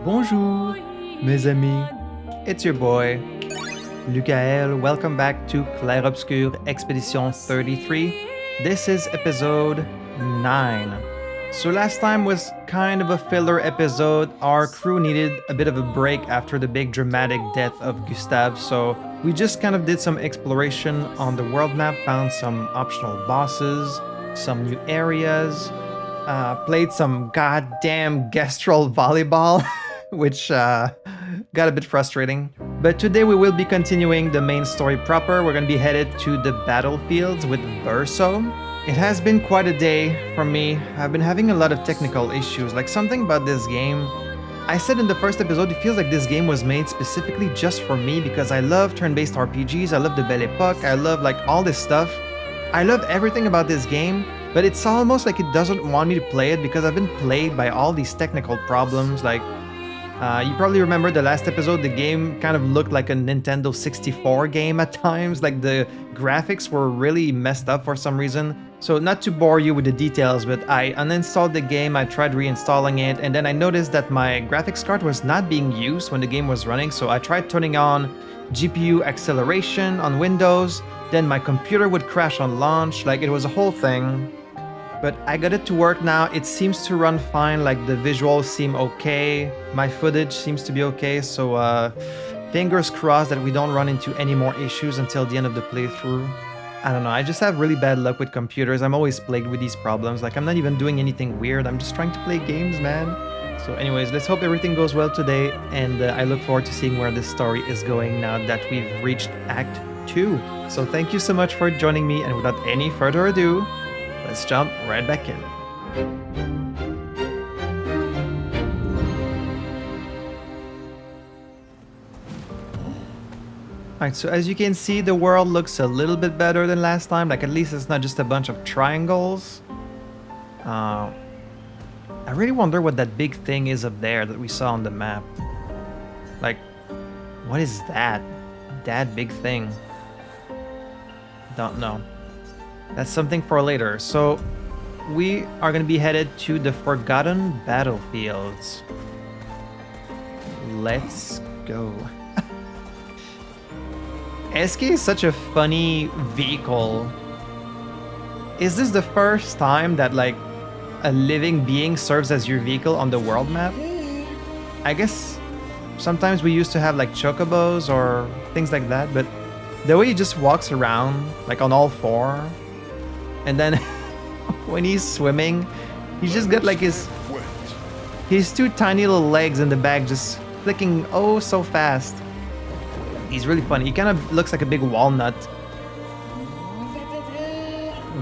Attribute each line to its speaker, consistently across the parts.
Speaker 1: Bonjour, mes amis. It's your boy, Lukael. Welcome back to Clair Obscur Expedition 33. This is episode 9. So last time was kind of a filler episode. Our crew needed a bit of a break after the big dramatic death of Gustave, so we just kind of did some exploration on the world map, found some optional bosses, some new areas, played some goddamn Gestral volleyball, which got a bit frustrating. But today we will be continuing the main story proper. We're going to be headed to the battlefields with Verso. It has been quite a day for me. I've been having a lot of technical issues, like something about this game. I said in the first episode, it feels like this game was made specifically just for me because I love turn-based RPGs, I love the Belle Époque, I love like all this stuff. I love everything about this game, but it's almost like it doesn't want me to play it because I've been plagued by all these technical problems. Like, you probably remember the last episode, the game kind of looked like a Nintendo 64 game at times. Like the graphics were really messed up for some reason. So not to bore you with the details, but I uninstalled the game, I tried reinstalling it, and then I noticed that my graphics card was not being used when the game was running, so I tried turning on GPU acceleration on Windows, then my computer would crash on launch, like it was a whole thing. But I got it to work now, it seems to run fine, like the visuals seem okay, my footage seems to be okay, so fingers crossed that we don't run into any more issues until the end of the playthrough. I don't know, I just have really bad luck with computers. I'm always plagued with these problems. Like, I'm not even doing anything weird. I'm just trying to play games, man. So anyways, let's hope everything goes well today. And I look forward to seeing where this story is going now that we've reached Act 2. So thank you so much for joining me. And without any further ado, let's jump right back in. Alright, so as you can see, the world looks a little bit better than last time. Like, at least it's not just a bunch of triangles. I really wonder what that big thing is up there that we saw on the map. Like, what is that? That big thing? Don't know. That's something for later. So, we are going to be headed to the Forgotten Battlefields. Let's go. SK is such a funny vehicle. Is this the first time that like a living being serves as your vehicle on the world map? I guess sometimes we used to have like chocobos or things like that, but the way he just walks around like on all four, and then when he's swimming, he's just got like his two tiny little legs in the back just flicking oh so fast. He's really funny. He kind of looks like a big walnut.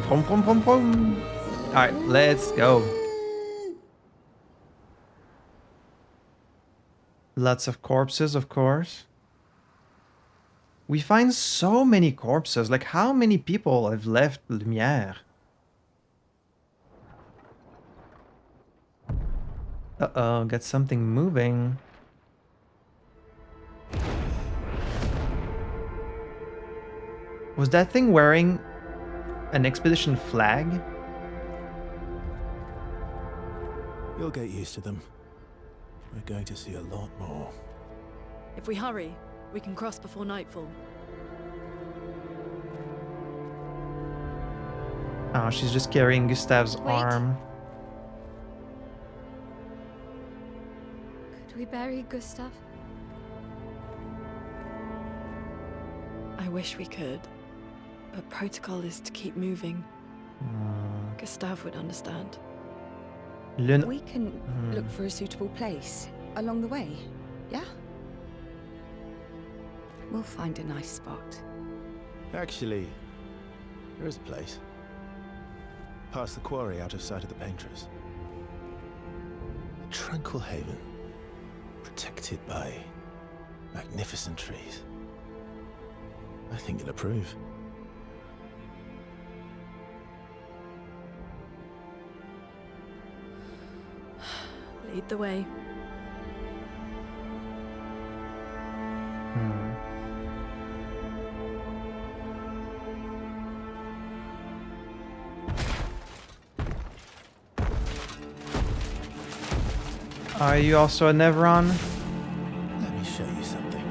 Speaker 1: Vroom, vroom, vroom, vroom. All right, let's go. Lots of corpses, of course. We find so many corpses. Like, how many people have left Lumière? Uh-oh, got something moving. Was that thing wearing an expedition flag?
Speaker 2: You'll get used to them. We're going to see a lot more.
Speaker 3: If we hurry, we can cross before nightfall.
Speaker 1: Oh, she's just carrying Gustave's arm.
Speaker 4: Could we bury Gustav?
Speaker 3: I wish we could, but protocol is to keep moving. Gustav would understand.
Speaker 5: We can look for a suitable place along the way, yeah? We'll find a nice spot.
Speaker 2: Actually, there is a place. Past the quarry, out of sight of the painters. A tranquil haven, protected by magnificent trees. I think you'll approve.
Speaker 3: Lead the way.
Speaker 1: Are you also a Nevron?
Speaker 2: Let me show you something.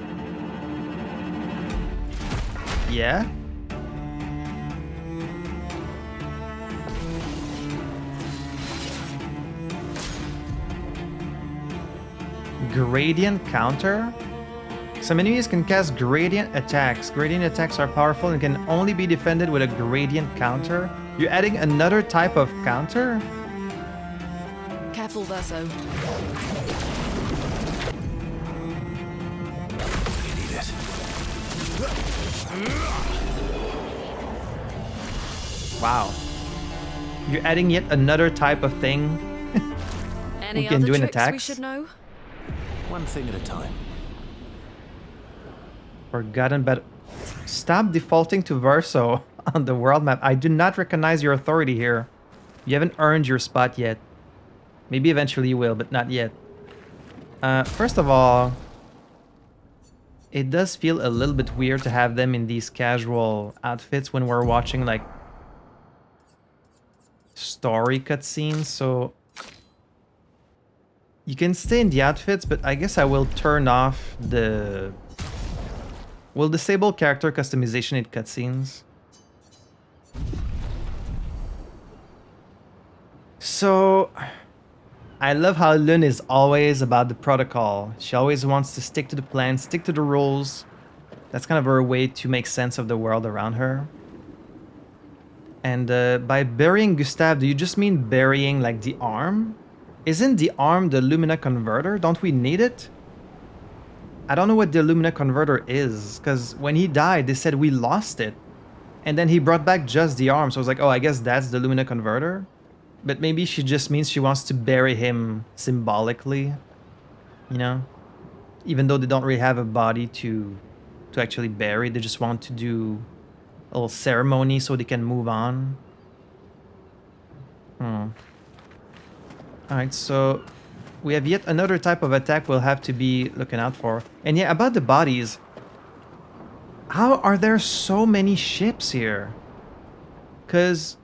Speaker 1: Yeah? Gradient counter? Some enemies can cast gradient attacks. Gradient attacks are powerful and can only be defended with a gradient counter. You're adding another type of counter?
Speaker 3: Careful, Verso.
Speaker 2: You need it.
Speaker 1: Wow. You're adding yet another type of thing.
Speaker 3: Any
Speaker 1: can
Speaker 3: other
Speaker 1: do an
Speaker 3: tricks we
Speaker 1: attacks?
Speaker 3: should know?
Speaker 2: One thing at a time.
Speaker 1: Forgotten, but stop defaulting to Verso on the world map. I do not recognize your authority here. You haven't earned your spot yet. Maybe eventually you will, but not yet. First of all, it does feel a little bit weird to have them in these casual outfits when we're watching like story cutscenes, so you can stay in the outfits, but I guess I will turn off the... We'll disable character customization in cutscenes. So, I love how Lune is always about the protocol. She always wants to stick to the plan, stick to the rules. That's kind of her way to make sense of the world around her. And by burying Gustave, do you just mean burying like the arm? Isn't the arm the Lumina converter? Don't we need it? I don't know what the Lumina converter is, because when he died, they said we lost it. And then he brought back just the arm, so I was like, oh, I guess that's the Lumina converter? But maybe she just means she wants to bury him symbolically, you know? Even though they don't really have a body to actually bury, they just want to do a little ceremony so they can move on. Alright, so we have yet another type of attack we'll have to be looking out for. And yeah, about the bodies, how are there so many ships here? Because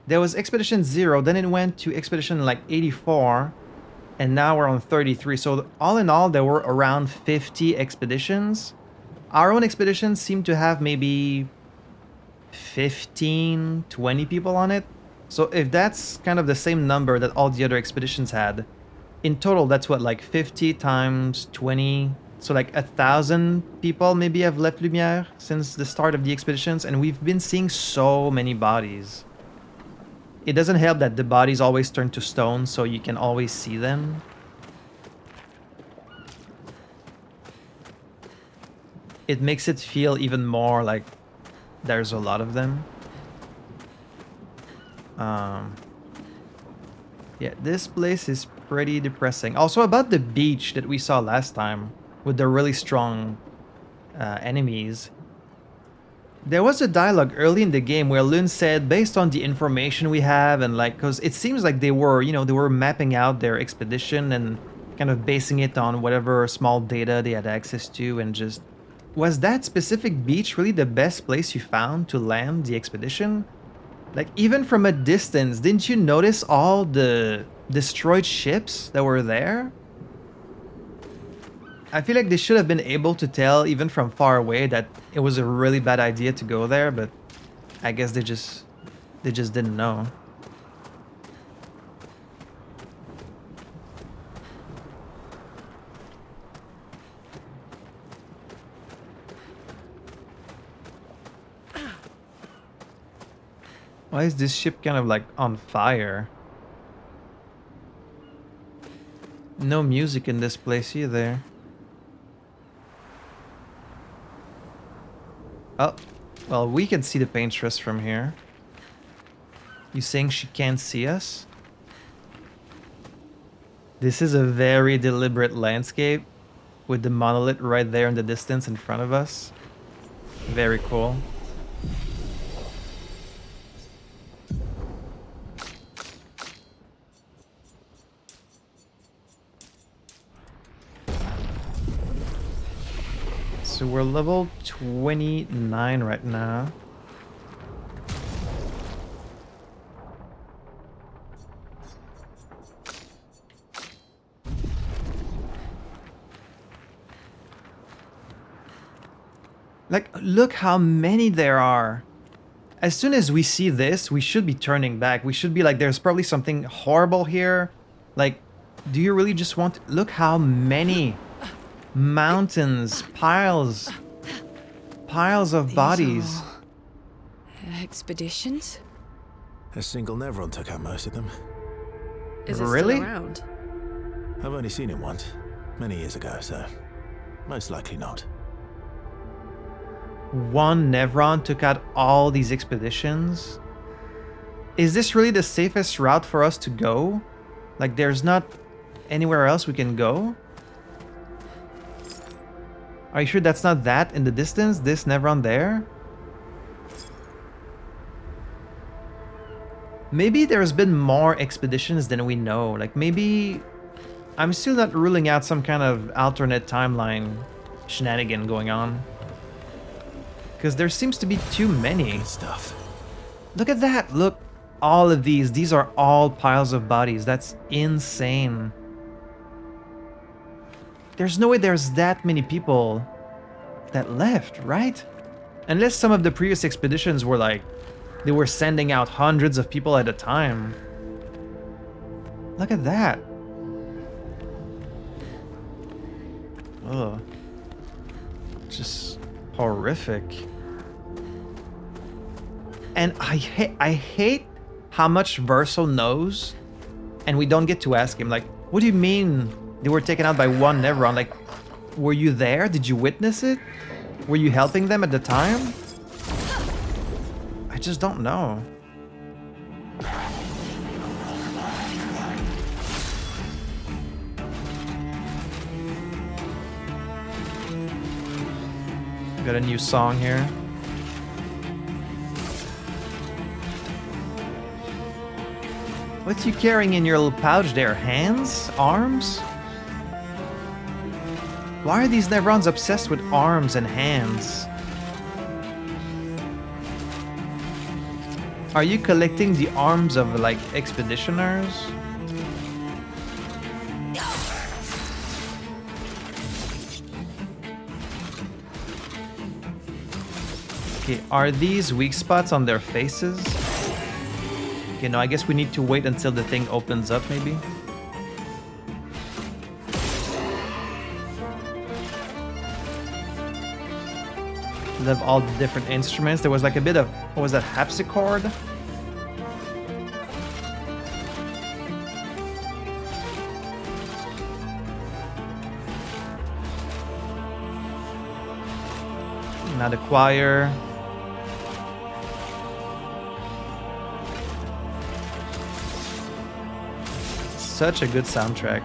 Speaker 1: there was Expedition 0, then it went to Expedition like 84, and now we're on 33. So all in all, there were around 50 expeditions. Our own expeditions seem to have maybe 15, 20 people on it. So if that's kind of the same number that all the other expeditions had, in total, that's what, like 50 times 20. So like 1,000 people maybe have left Lumière since the start of the expeditions, and we've been seeing so many bodies. It doesn't help that the bodies always turn to stone, so you can always see them. It makes it feel even more like there's a lot of them. Yeah, this place is pretty depressing. Also about the beach that we saw last time with the really strong enemies. There was a dialogue early in the game where Lune said, based on the information we have, and like, because it seems like they were, you know, they were mapping out their expedition and kind of basing it on whatever small data they had access to, and just, was that specific beach really the best place you found to land the expedition? Like, even from a distance, didn't you notice all the destroyed ships that were there? I feel like they should have been able to tell, even from far away, that it was a really bad idea to go there, but I guess they just didn't know. Why is this ship kind of like on fire? No music in this place either. Oh, well, we can see the paintress from here. You saying she can't see us? This is a very deliberate landscape with the monolith right there in the distance in front of us. Very cool. So we're level 29 right now. Like, look how many there are. As soon as we see this, we should be turning back. We should be like, there's probably something horrible here. Like, do you really just want... Look how many mountains, piles of bodies.
Speaker 5: Expeditions?
Speaker 2: A single Nevron took out most of them.
Speaker 3: Is it
Speaker 1: Really?
Speaker 3: still around?
Speaker 2: I've only seen him once, many years ago, so most likely not.
Speaker 1: One Nevron took out all these expeditions. Is this really the safest route for us to go? Like, there's not anywhere else we can go? Are you sure that's not that in the distance? This Nevron there? Maybe there's been more expeditions than we know. Like, maybe... I'm still not ruling out some kind of alternate timeline shenanigan going on. Because there seems to be too many.
Speaker 2: Good stuff.
Speaker 1: Look at that! Look, all of these. These are all piles of bodies. That's insane. There's no way there's that many people that left, right? Unless some of the previous expeditions were like, they were sending out hundreds of people at a time. Look at that. Ugh. Just horrific. And I hate how much Verso knows, and we don't get to ask him, like, what do you mean they were taken out by one Nevron? Like, were you there? Did you witness it? Were you helping them at the time? I just don't know. Got a new song here. What you carrying in your little pouch there? Hands? Arms? Why are these Nevrons obsessed with arms and hands? Are you collecting the arms of, like, expeditioners? Okay, are these weak spots on their faces? Okay, no, I guess we need to wait until the thing opens up, maybe. Love all the different instruments. There was like a bit of, what was that, harpsichord? Now the choir. Such a good soundtrack.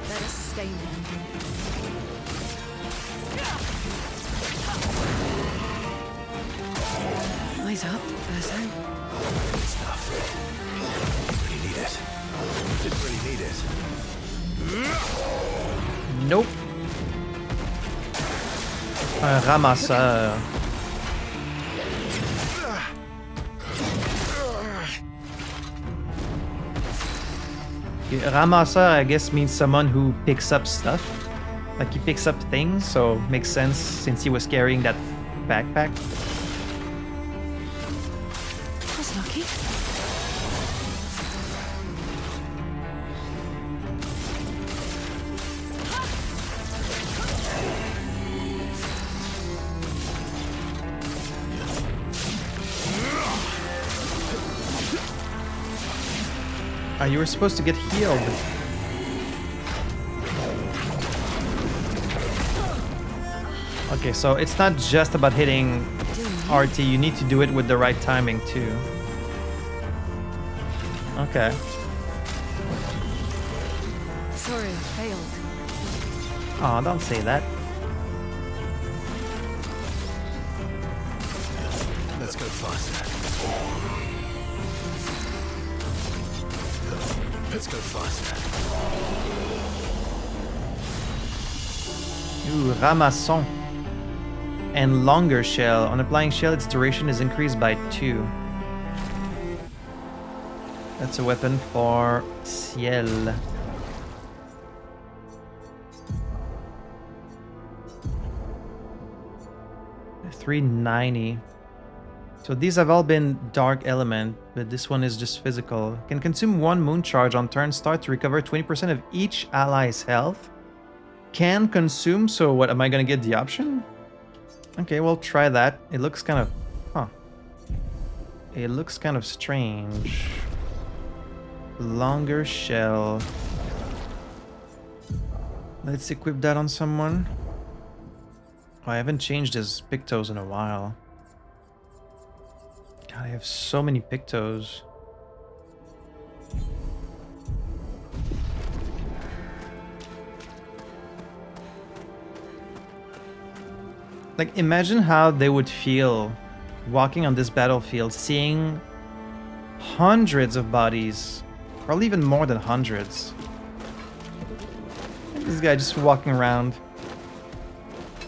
Speaker 5: Let us stay now.
Speaker 3: Eyes up, Verso.
Speaker 2: Good stuff. Really need it. Didn't really need it.
Speaker 1: Nope. Un ramasseur. Okay, ramasseur, I guess, means someone who picks up stuff. Like, he picks up things, so makes sense since he was carrying that backpack.
Speaker 3: That's lucky.
Speaker 1: You were supposed to get healed. Okay, so it's not just about hitting RT, you need to do it with the right timing too. Okay.
Speaker 3: Sorry, I failed.
Speaker 1: Oh, don't say that.
Speaker 2: Let's go faster. Let's go faster.
Speaker 1: Ooh, Ramasson. And longer shell. On applying shell, its duration is increased by 2. That's a weapon for Ciel. $390. So these have all been dark element, but this one is just physical. Can consume 1 moon charge on turn start to recover 20% of each ally's health. Can consume, so what, am I gonna get the option? Okay, we'll try that. It looks kind of... Huh. It looks kind of strange. Longer shell. Let's equip that on someone. Oh, I haven't changed his pictos in a while. God, I have so many pictos. Like, imagine how they would feel walking on this battlefield, seeing hundreds of bodies, probably even more than hundreds. And this guy just walking around.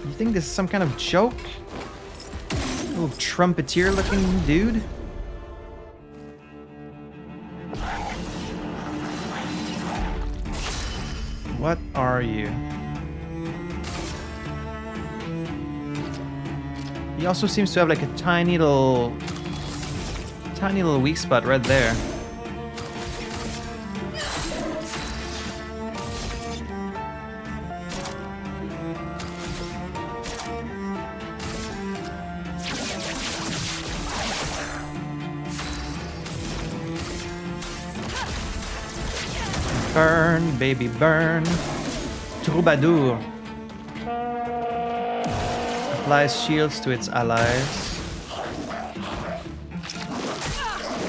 Speaker 1: You think this is some kind of joke? Little trumpeter looking dude? What are you? He also seems to have like a tiny little weak spot right there. Burn, baby, burn. Troubadour. Applies shields to its allies.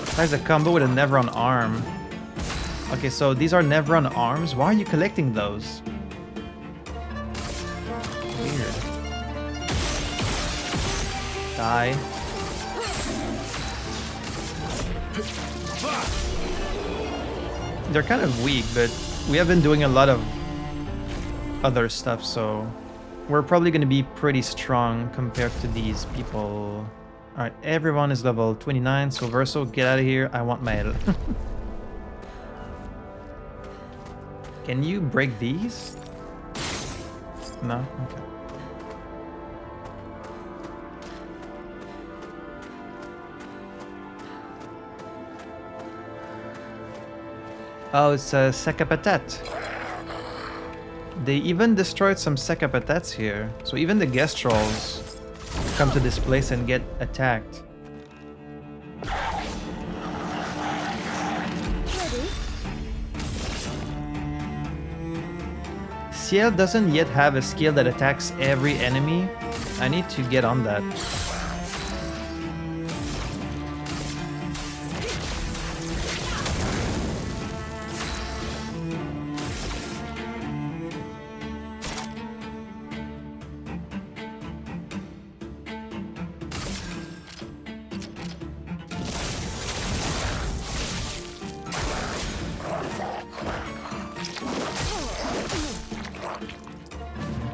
Speaker 1: Applies a combo with a Nevron arm. Okay, so these are Nevron arms. Why are you collecting those? Weird. Die. They're kind of weak, but we have been doing a lot of other stuff, so we're probably going to be pretty strong compared to these people. Alright, everyone is level 29, so Verso, get out of here. I want Mael. Can you break these? No? Okay. Oh, it's a sac à patate. They even destroyed some sac à patates here. So even the guest trolls come to this place and get attacked. Ciel doesn't yet have a skill that attacks every enemy. I need to get on that.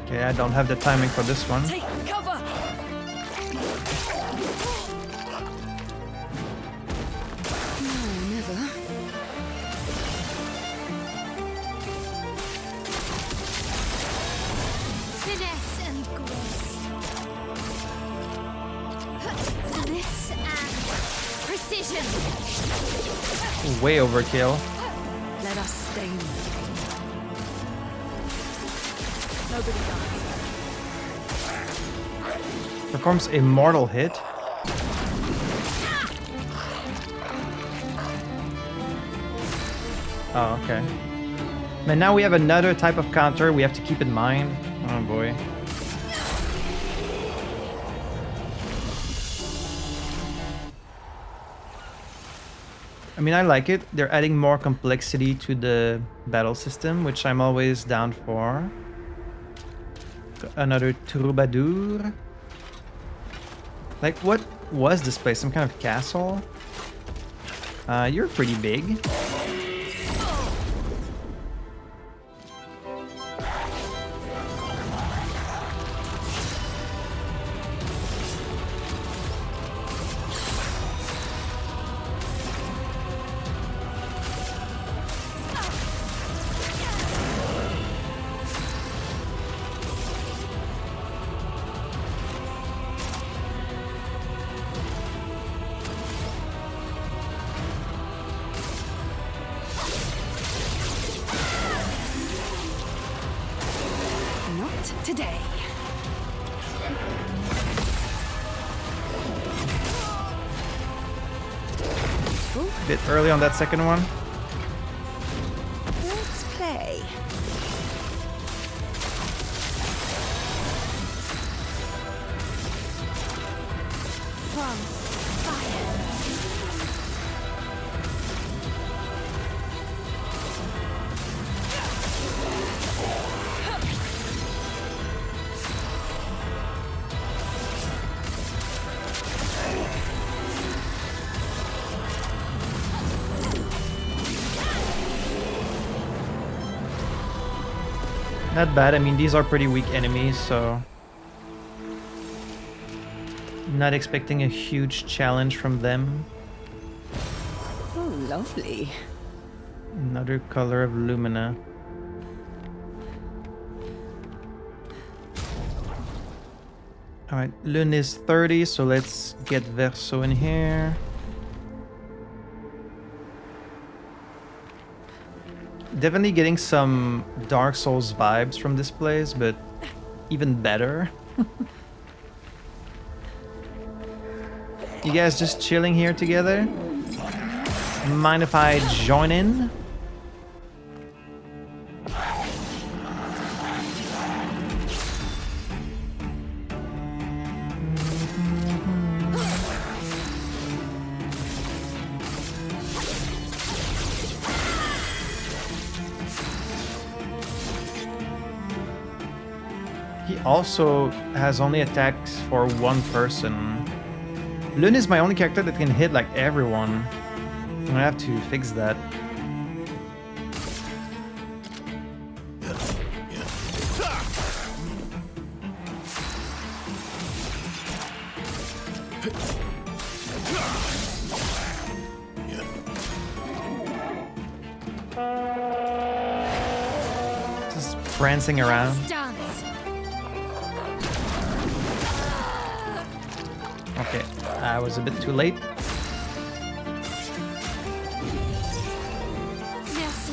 Speaker 1: Okay, I don't have the timing for this one.
Speaker 3: Take cover.
Speaker 5: No, never.
Speaker 4: Finesse and grace. Finesse and precision.
Speaker 1: Way overkill.
Speaker 3: Let us stain them. Nobody dies.
Speaker 1: Performs a mortal hit. Oh, okay. And now we have another type of counter we have to keep in mind. Oh boy. I mean, I like it. They're adding more complexity to the battle system, which I'm always down for. Another troubadour. Like, what was this place? Some kind of castle? You're pretty big.
Speaker 5: today.
Speaker 1: Bit early on that second one.
Speaker 5: Let's play.
Speaker 4: From fire.
Speaker 1: Not bad. I mean, these are pretty weak enemies, so not expecting a huge challenge from them.
Speaker 5: Oh, lovely.
Speaker 1: Another color of Lumina. Alright, Lune is 30, so let's get Verso in here. Definitely getting some Dark Souls vibes from this place, but even better. You guys just chilling here together? Mind if I join in? He also has only attacks for one person. Lune is my only character that can hit like everyone. I'm gonna have to fix that. Just prancing around.
Speaker 4: Dance.
Speaker 1: Okay, I was a bit too late.
Speaker 4: Merci.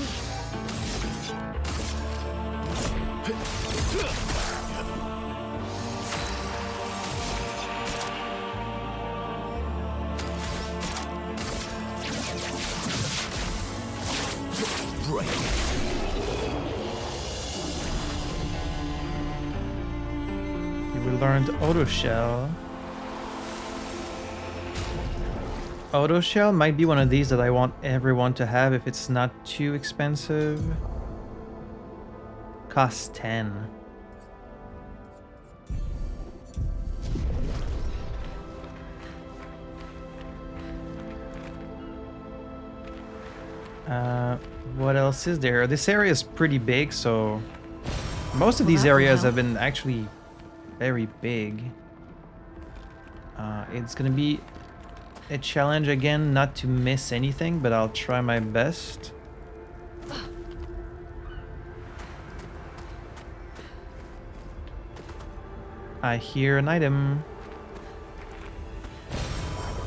Speaker 1: We learned Auto Shell. Auto Shell might be one of these that I want everyone to have if it's not too expensive. Costs 10. What else is there? This area is pretty big, so most of these areas have been actually very big. It's gonna be a challenge again not to miss anything, but I'll try my best. I hear an item.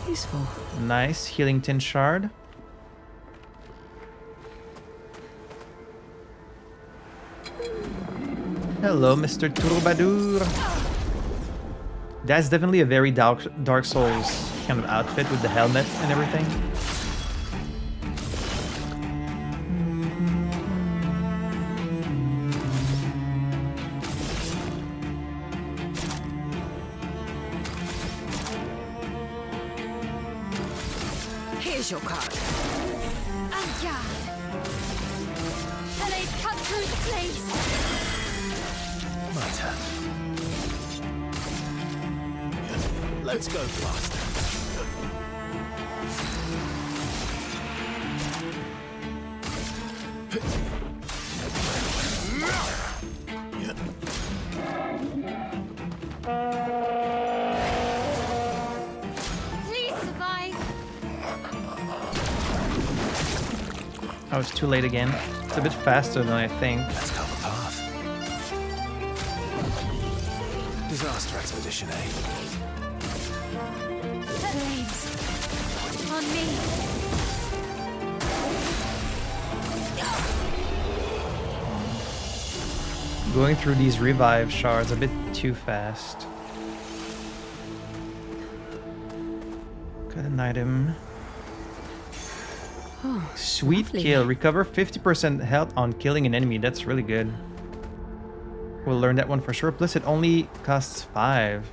Speaker 5: Useful.
Speaker 1: Nice, healing tin shard. Hello, Mr. Troubadour. That's definitely a very Dark Souls kind of outfit with the helmet and everything.
Speaker 5: Here's your card.
Speaker 4: And yeah. And they cut through the flames.
Speaker 2: My turn. Let's go faster.
Speaker 4: Please survive.
Speaker 1: I was too late again. It's a bit faster than I think.
Speaker 2: Let's cover path. Disaster expedition, eh?
Speaker 4: Flames. On me.
Speaker 1: Going through these revive shards a bit too fast. Got an item.
Speaker 5: Oh,
Speaker 1: Sweet
Speaker 5: lovely.
Speaker 1: kill. Recover 50% health on killing an enemy. That's really good. We'll learn that one for sure. Plus it only costs 5.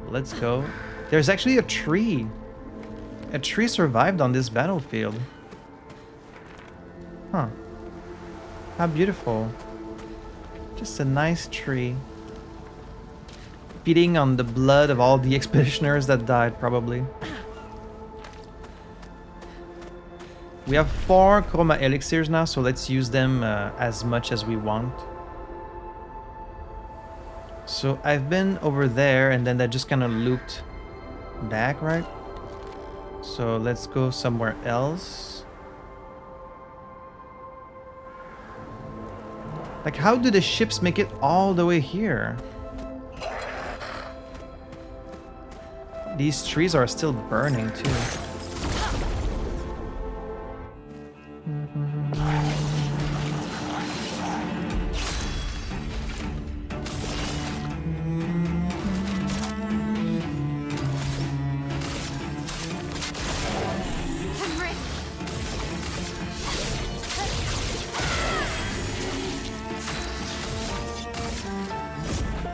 Speaker 1: Let's go. There's actually a tree. A tree survived on this battlefield. Huh. How beautiful. Just a nice tree. Feeding on the blood of all the expeditioners that died, probably. We have 4 chroma elixirs now, so let's use them as much as we want. So I've been over there, and then that just kind of looped back, right? So let's go somewhere else. Like, how do the ships make it all the way here? These trees are still burning too.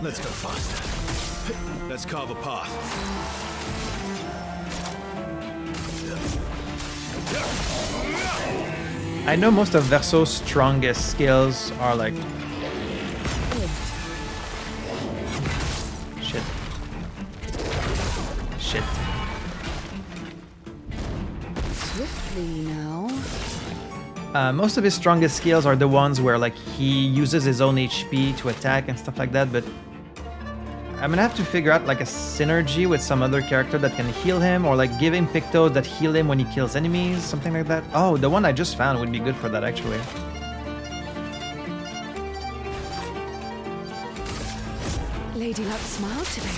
Speaker 2: Let's go faster. Let's carve a path.
Speaker 1: I know most of Verso's strongest skills are like... Shit. Shit.
Speaker 5: Swiftly now.
Speaker 1: Most of his strongest skills are the ones where like he uses his own HP to attack and stuff like that, but I'm gonna have to figure out like a synergy with some other character that can heal him, or like give him pictos that heal him when he kills enemies, something like that. Oh, the one I just found would be good for that actually.
Speaker 5: Lady Luck smiled today.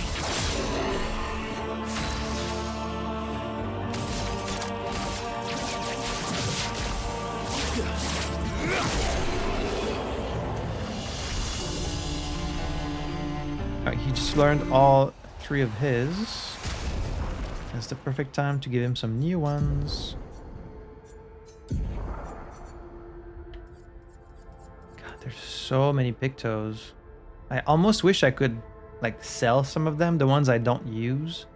Speaker 1: Alright, he just learned all 3 of his. That's the perfect time to give him some new ones. God, there's so many pictos. I almost wish I could like sell some of them, the ones I don't use.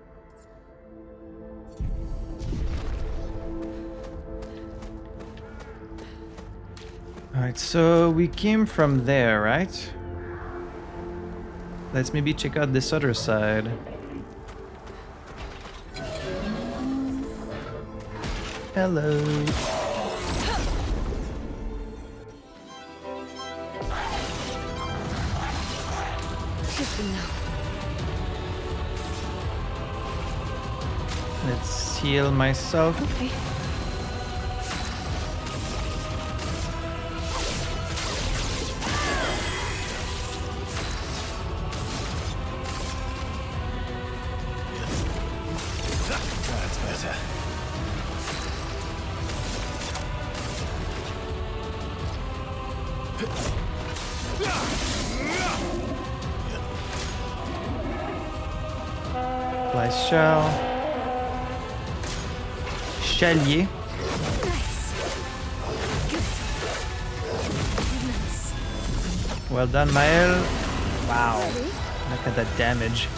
Speaker 1: Alright, so we came from there, right? Let's maybe check out this other side. Hello. Let's heal myself.
Speaker 5: Okay.
Speaker 2: That's better.
Speaker 1: Apply shell. Chalier. Well done, Mael. Wow. Look at that damage.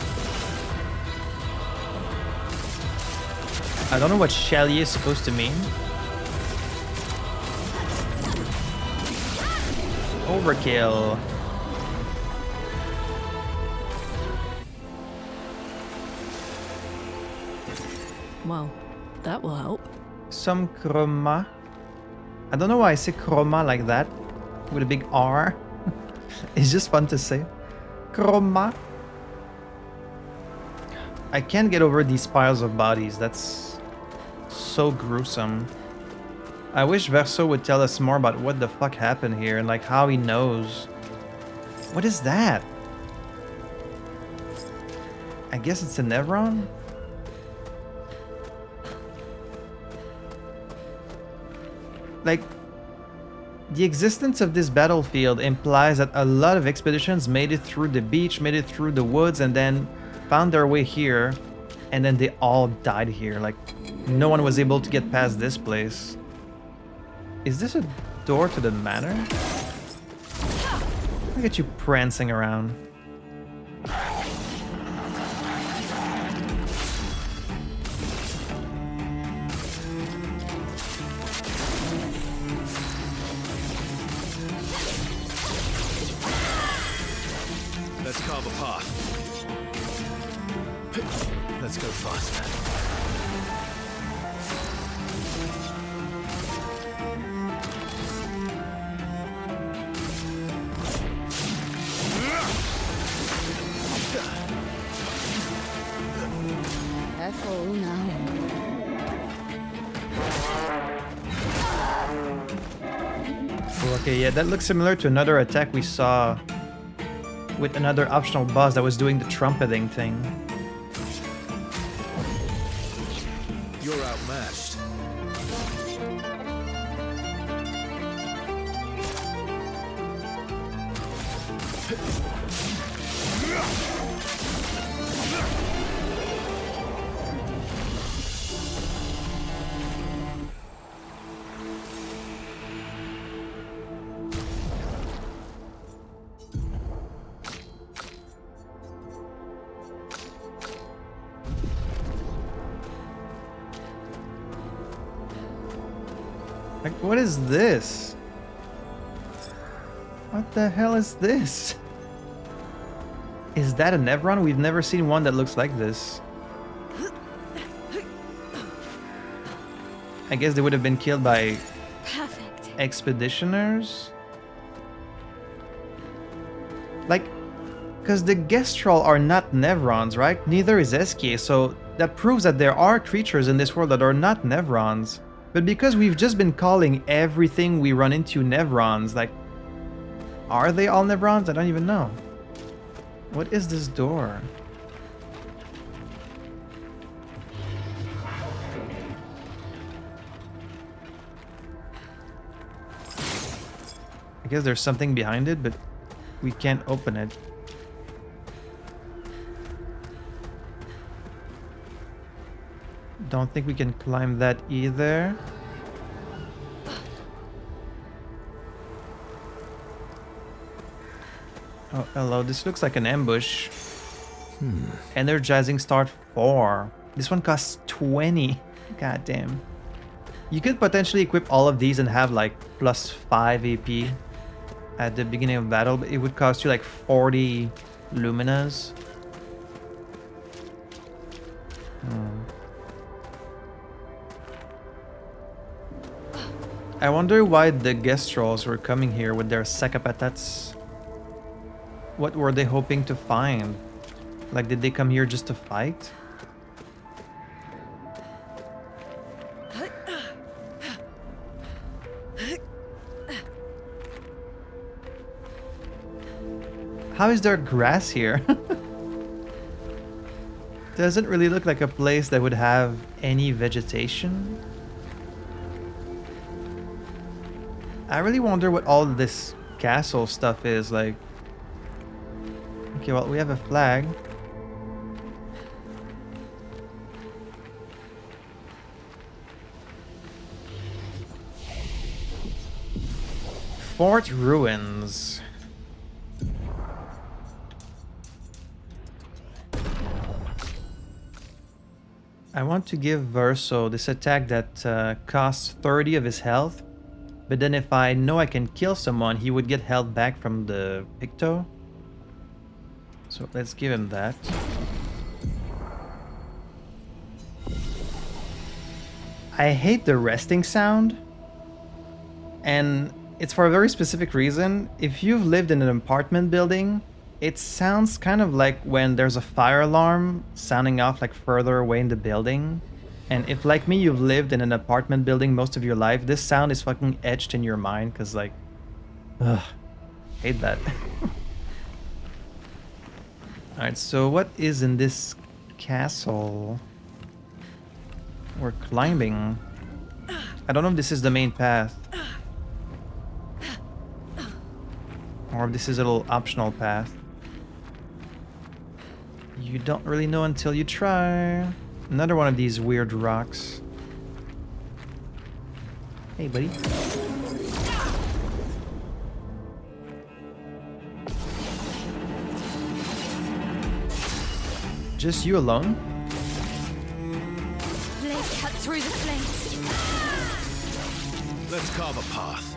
Speaker 1: I don't know what Chalier is supposed to mean. Overkill.
Speaker 3: Well, that will help.
Speaker 1: Some chroma. I don't know why I say chroma like that with a big R. It's just fun to say. Chroma. I can't get over these piles of bodies. That's so gruesome. I wish Verso would tell us more about what the fuck happened here and like how he knows. What is that? I guess it's a Nevron? Like, The existence of this battlefield implies that a lot of expeditions made it through the beach, made it through the woods, and then found their way here, and then they all died here. Like, no one was able to get past this place. Is this a door to the manor? Look at you prancing around.
Speaker 2: Let's carve a path. Let's go faster.
Speaker 5: Careful now.
Speaker 1: Okay, yeah, that looks similar to another attack we saw with another optional boss that was doing the trumpeting thing.
Speaker 2: You're outmatched.
Speaker 1: Like, what is this? What the hell is this? Is that a Nevron? We've never seen one that looks like this. I guess they would have been killed by
Speaker 4: Perfect.
Speaker 1: expeditioners? Like, because the Gestrol are not Nevrons, right? Neither is Eskie, so that proves that there are creatures in this world that are not Nevrons. But because we've just been calling everything we run into Nevrons, like, are they all Nevrons? I don't even know. What is this door? I guess there's something behind it, but we can't open it. Don't think we can climb that either. Oh, hello. This looks like an ambush. Energizing start 4. This one costs 20. God damn. You could potentially equip all of these and have like plus 5 AP at the beginning of battle, but it would cost you like 40 luminas. I wonder why the Gestrolls were coming here with their Sakapatats. What were they hoping to find? Like, did they come here just to fight? How is there grass here? Doesn't really look like a place that would have any vegetation. I really wonder what all this castle stuff is like. Okay, well, we have a flag. Fort Ruins. I want to give Verso this attack that costs 30 of his health. But then if I know I can kill someone, he would get health back from the Picto. So let's give him that. I hate the resting sound. And it's for a very specific reason. If you've lived in an apartment building, it sounds kind of like when there's a fire alarm sounding off like further away in the building. And if, like me, you've lived in an apartment building most of your life, this sound is fucking etched in your mind, because, like, ugh, hate that. Alright, so what is in this castle? We're climbing. I don't know if this is the main path. Or if this is a little optional path. You don't really know until you try. Another one of these weird rocks. Hey, buddy. Just you alone?
Speaker 4: Blade cut through the flames.
Speaker 2: Let's carve a path.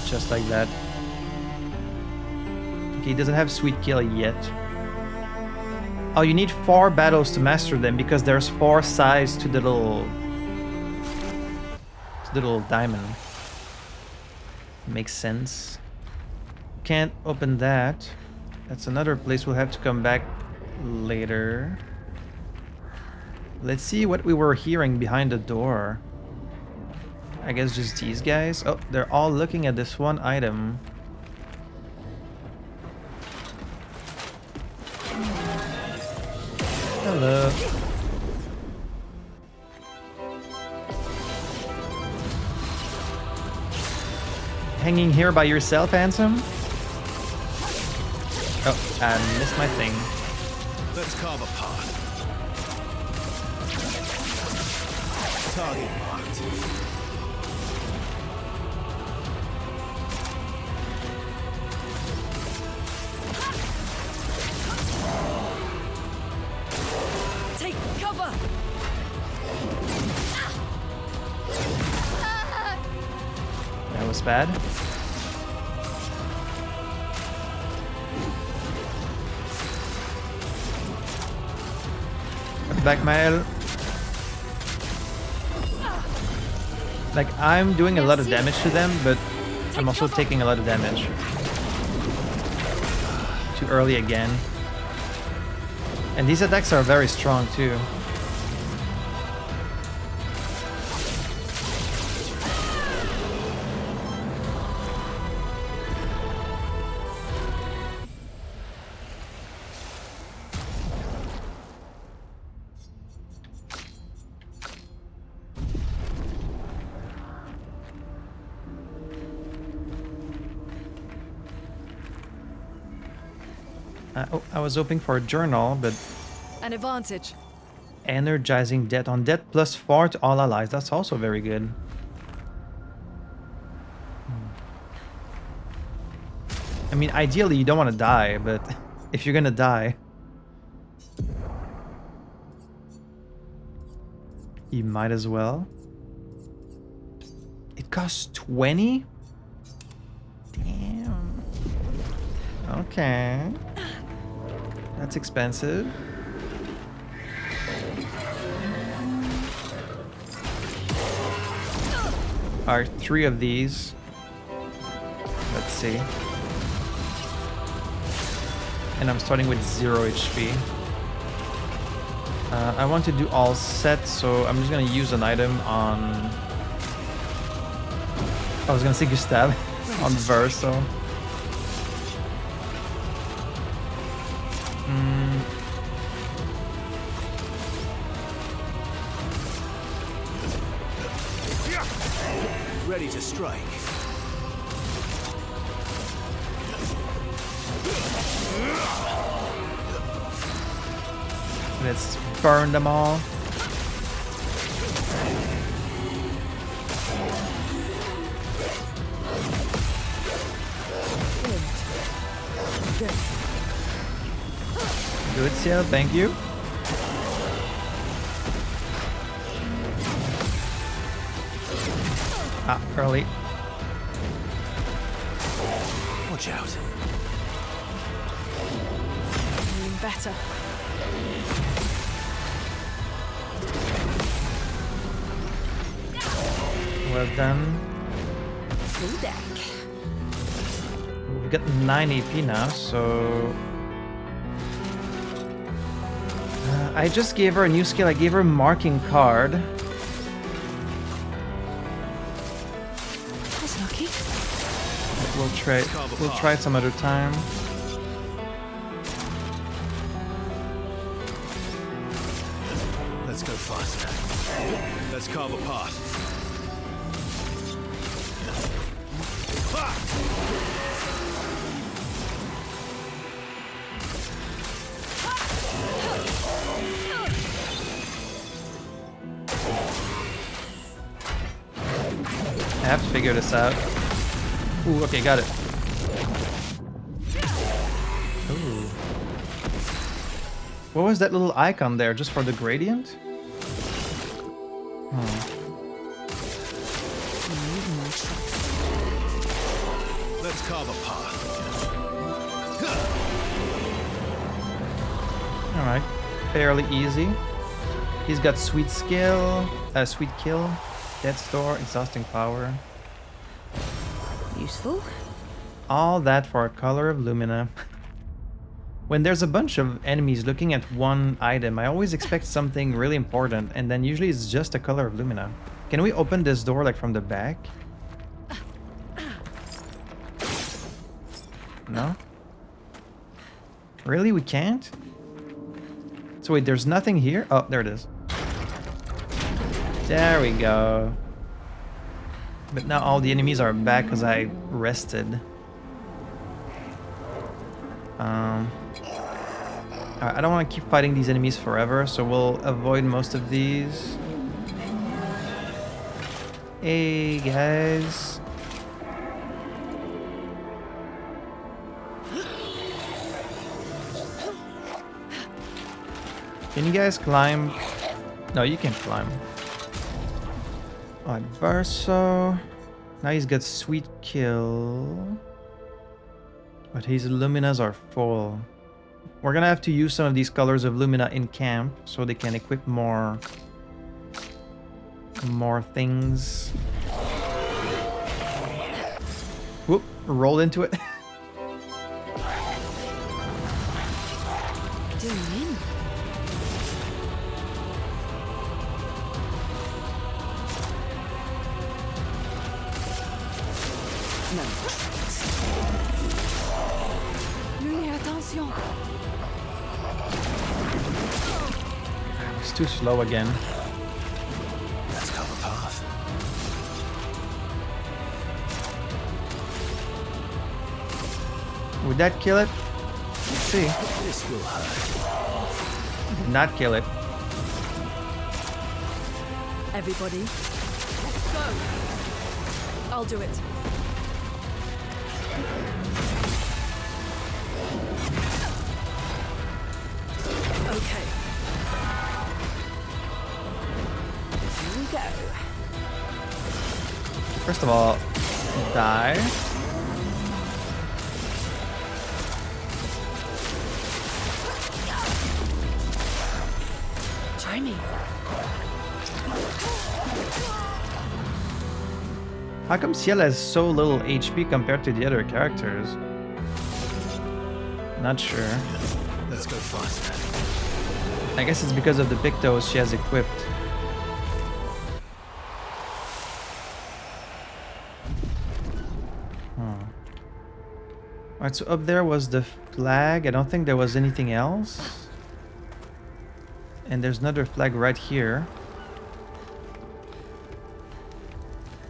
Speaker 1: Just like that. Okay, he doesn't have sweet kill yet. Oh, you need 4 battles to master them because there's 4 sides to the little diamond. Makes sense. Can't open that. That's another place we'll have to come back later. Let's see what we were hearing behind the door. I guess just these guys. Oh, they're all looking at this one item. Hello. Hanging here by yourself, handsome? Oh, I missed my thing.
Speaker 2: Let's carve a path. Target marked.
Speaker 3: Take cover!
Speaker 1: That was bad. Back Mael. Like, I'm doing a lot of damage to them, but I'm also taking a lot of damage. Too early again. And these attacks are very strong too. Oh, I was hoping for a journal, but
Speaker 3: An advantage.
Speaker 1: energizing death on death +4 to all allies. That's also very good. I mean, ideally you don't want to die, but if you're gonna die, you might as well. It costs 20? Damn. Okay. That's expensive. Are 3 of these. Let's see. And I'm starting with 0 HP. I want to do all sets, so I'm just gonna use an item on... I was gonna say Gustav on Verso.
Speaker 2: Ready to strike.
Speaker 1: Let's burn them all. Good, Ciel, thank you. Ah, early.
Speaker 2: Watch out.
Speaker 3: Doing better.
Speaker 1: Well done.
Speaker 5: Full deck.
Speaker 1: We've got 9 AP now, so... I just gave her a new skill. I gave her a marking card.
Speaker 3: That's lucky.
Speaker 1: We'll try it some other time.
Speaker 2: Let's go faster. Let's carve a path.
Speaker 1: I have to figure this out. Ooh, okay, got it. Ooh. What was that little icon there? Just for the gradient?
Speaker 2: Let's carve a path.
Speaker 1: Alright, fairly easy. He's got sweet skill, sweet kill, dead store, exhausting power.
Speaker 5: Useful.
Speaker 1: All that for a color of Lumina. When there's a bunch of enemies looking at one item, I always expect something really important, and then usually it's just a color of Lumina. Can we open this door like from the back? No? Really? We can't? So wait, there's nothing here? Oh, there it is. There we go. But now all the enemies are back because I rested. I don't want to keep fighting these enemies forever, so we'll avoid most of these. Hey guys. Can you guys climb? No, you can't climb. Alright, Verso. Now he's got sweet kill. But his Luminas are full. We're gonna have to use some of these colors of Lumina in camp so they can equip more things. Whoop, roll into it. It's too slow again.
Speaker 2: Let's carve a path.
Speaker 1: Would that kill it? Let's see.
Speaker 2: This will hurt.
Speaker 1: Did not kill it.
Speaker 3: Everybody, let's go. I'll do it. Okay. Here we go.
Speaker 1: First of all, die.
Speaker 3: Try me.
Speaker 1: How come Ciel has so little HP compared to the other characters? Not sure.
Speaker 2: Let's go faster.
Speaker 1: I guess it's because of the Pictos she has equipped. Alright, so up there was the flag. I don't think there was anything else. And there's another flag right here.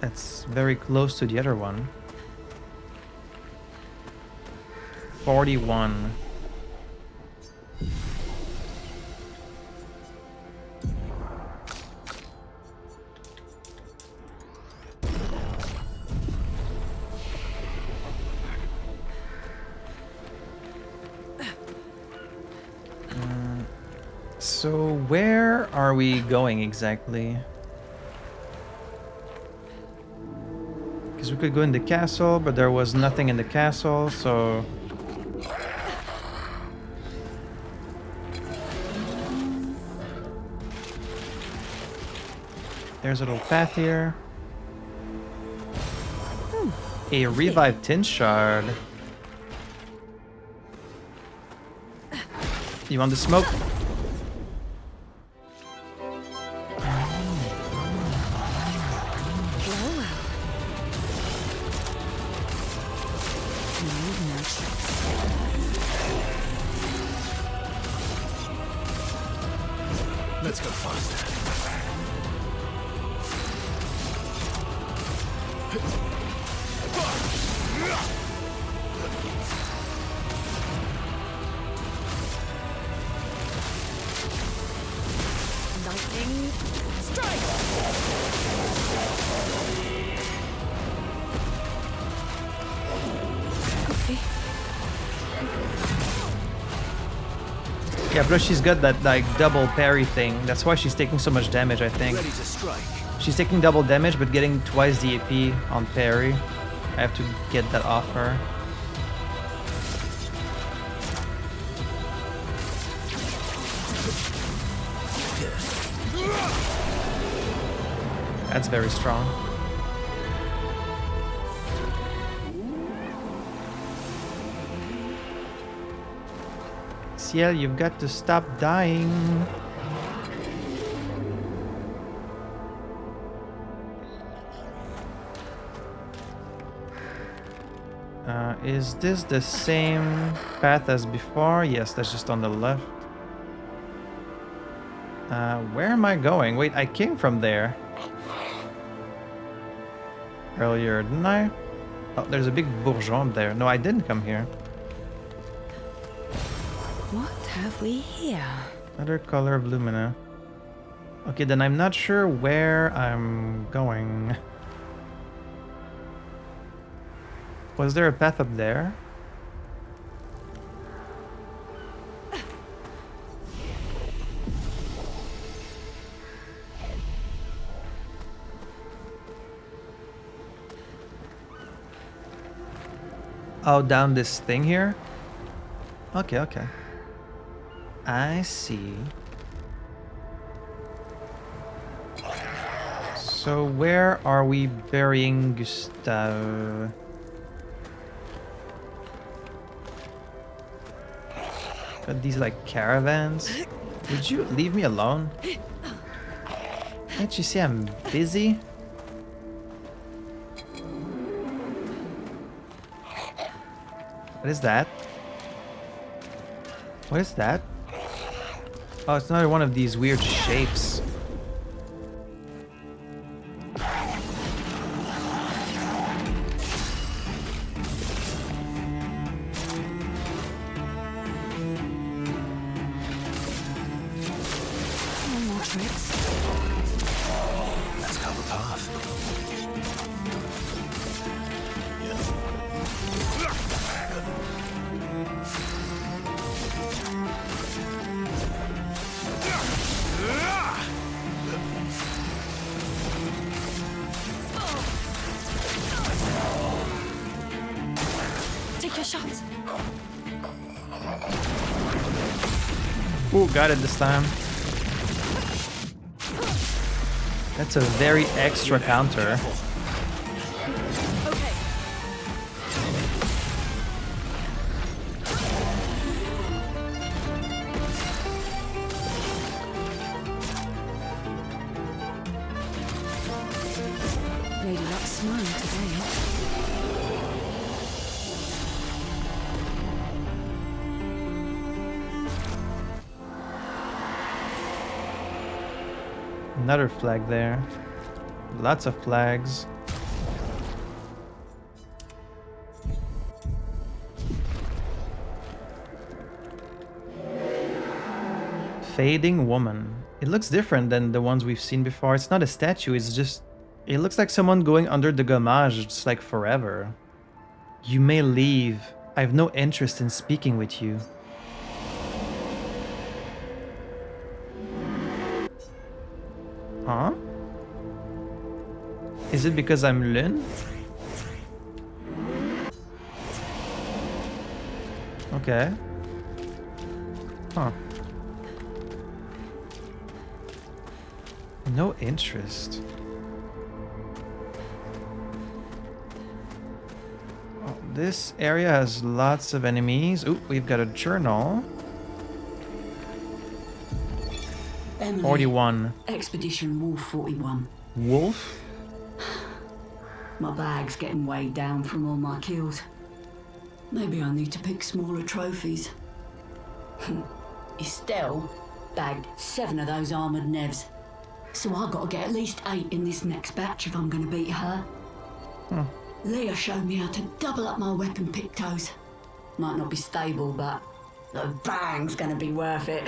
Speaker 1: That's very close to the other one. 41. So where are we going exactly? Because we could go in the castle, but there was nothing in the castle, so... There's a little path here. A revived tin shard. You want the smoke?
Speaker 2: Let's go faster.
Speaker 3: Lightning strike. Okay.
Speaker 1: Yeah, plus she's got that like double parry thing. That's why she's taking so much damage, I think.
Speaker 2: Ready to strike.
Speaker 1: She's taking double damage but getting twice the AP on parry. I have to get that off her. That's very strong. Ciel, you've got to stop dying. Is this the same path as before? Yes, that's just on the left. Where am I going? Wait, I came from there earlier, didn't I? Oh, there's a big bourgeon there. No, I didn't come here.
Speaker 5: What have we here?
Speaker 1: Another color of lumina. Okay, then I'm not sure where I'm going. Was there a path up there? Oh, down this thing here? Okay, okay. I see. So where are we burying Gustave? Got these like caravans. Would you leave me alone? Can't you see I'm busy? What is that? What is that? Oh, it's another one of these weird shapes.
Speaker 2: Let's cover path.
Speaker 3: Take your shot.
Speaker 1: Ooh, got it this time. That's a very extra counter.
Speaker 3: Okay.
Speaker 5: Lady Luck's smiling today.
Speaker 1: Another flag there. Lots of flags. Fading woman. It looks different than the ones we've seen before. It's not a statue, it's just... It looks like someone going under the gommage, just like forever. You may leave. I have no interest in speaking with you. Huh? Is it because I'm Lynn? Okay. Huh. No interest. Oh, this area has lots of enemies. Ooh, we've got a journal.
Speaker 6: Emily,
Speaker 1: 41.
Speaker 6: Expedition Wolf 41.
Speaker 1: Wolf?
Speaker 6: My bag's getting weighed down from all my kills. Maybe I need to pick smaller trophies. Estelle bagged 7 of those armoured nevs. So I've got to get at least 8 in this next batch if I'm going to beat her. Leah showed me how to double up my weapon pictos. Might not be stable, but the bang's going to be worth it.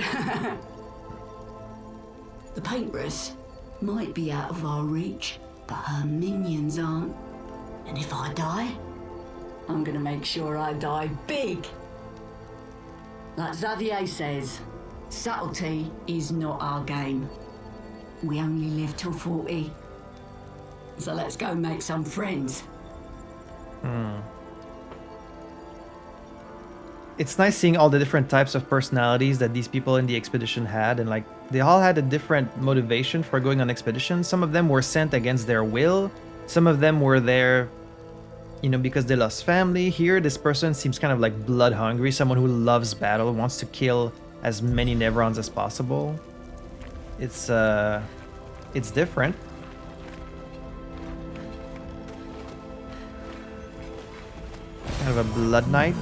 Speaker 6: The paintbrus might be out of our reach, but her minions aren't. And if I die, I'm going to make sure I die big. Like Xavier says, subtlety is not our game. We only live till 40. So let's go make some friends.
Speaker 1: It's nice seeing all the different types of personalities that these people in the expedition had, and like they all had a different motivation for going on expeditions. Some of them were sent against their will. Some of them were there, you know, because they lost family. Here, this person seems kind of like blood hungry, someone who loves battle, wants to kill as many Nevrons as possible. It's different. Kind of a blood knight.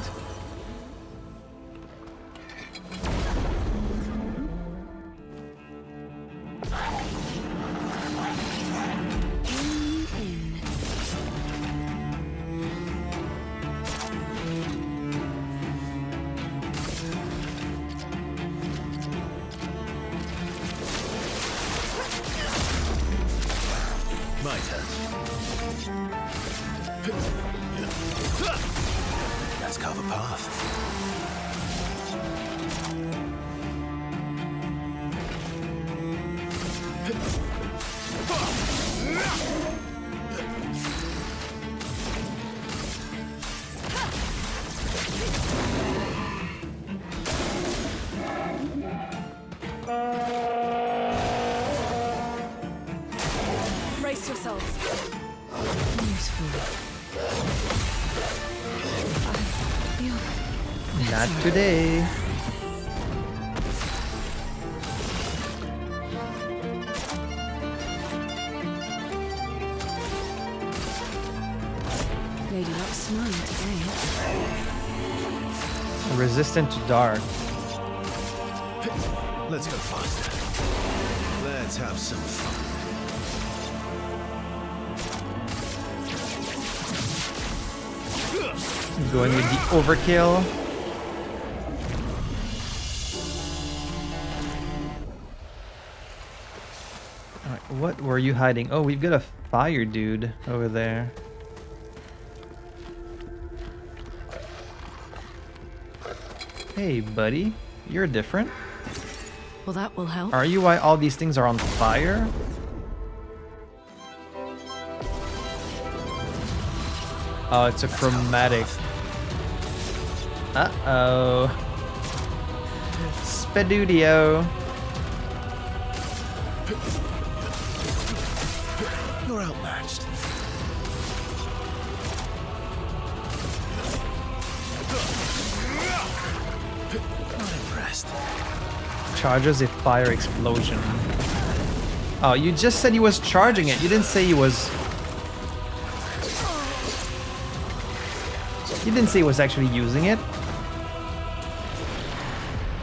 Speaker 2: My turn. Let's carve a path.
Speaker 3: Brace yourselves.
Speaker 1: Not today.
Speaker 5: Lady Luck's smiling today.
Speaker 1: Resistant to dark.
Speaker 2: Let's go faster. Let's have some fun.
Speaker 1: Going with the overkill. Alright, what were you hiding? Oh, we've got a fire dude over there. Hey, buddy. You're different.
Speaker 3: Well, that will help.
Speaker 1: Are you why all these things are on fire? Oh, it's a chromatic. Uh-oh. Spadudio.
Speaker 2: You're outmatched. Not impressed.
Speaker 1: Charges a fire explosion. Oh, you just said he was charging it. You didn't say he was... You didn't say he was actually using it.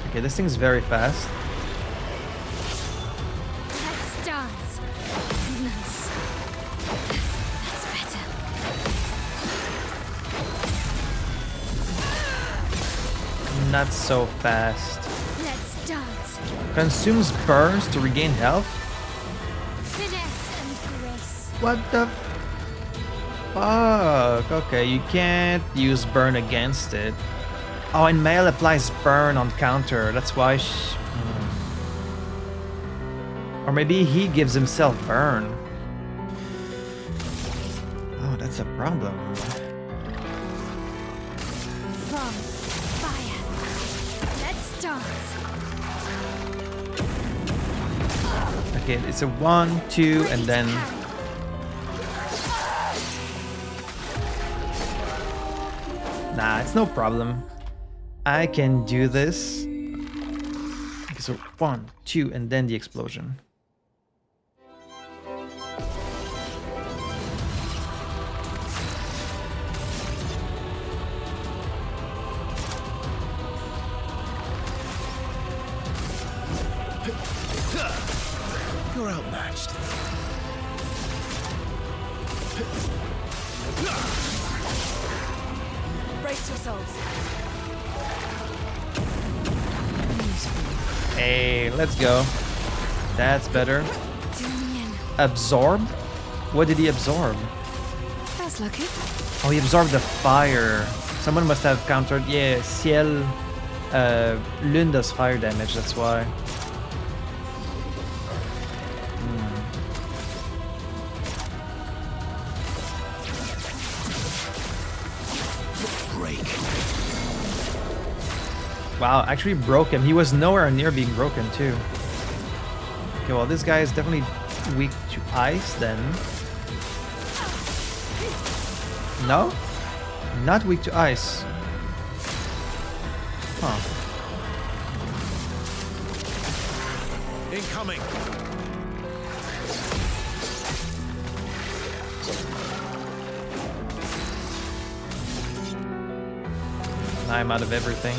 Speaker 1: Okay, this thing's very fast.
Speaker 4: Let's dance. Nice. That's better.
Speaker 1: Not so fast.
Speaker 4: Let's dance.
Speaker 1: Consumes burns to regain health.
Speaker 4: Finesse and grace.
Speaker 1: What the fuck? Okay, you can't use burn against it. Oh, and Mael applies burn on counter. That's why Or maybe he gives himself burn. Oh, that's a problem.
Speaker 4: From fire. Let's dance.
Speaker 1: Okay, it's a 1, 2, and then... Nah, it's no problem. I can do this. Okay, so 1, 2, and then the explosion.
Speaker 2: You're outmatched.
Speaker 3: Brace yourselves.
Speaker 1: Hey, let's go. That's better.
Speaker 4: Zoom me in.
Speaker 1: Absorb? What did he absorb?
Speaker 4: That's lucky.
Speaker 1: Oh, he absorbed the fire. Someone must have countered. Yeah, Ciel. Lune does fire damage, that's why.
Speaker 2: Break.
Speaker 1: Wow, actually broke him. He was nowhere near being broken, too. Okay, well, this guy is definitely weak to ice, then. No? Not weak to ice. Huh.
Speaker 2: Incoming.
Speaker 1: I'm out of everything.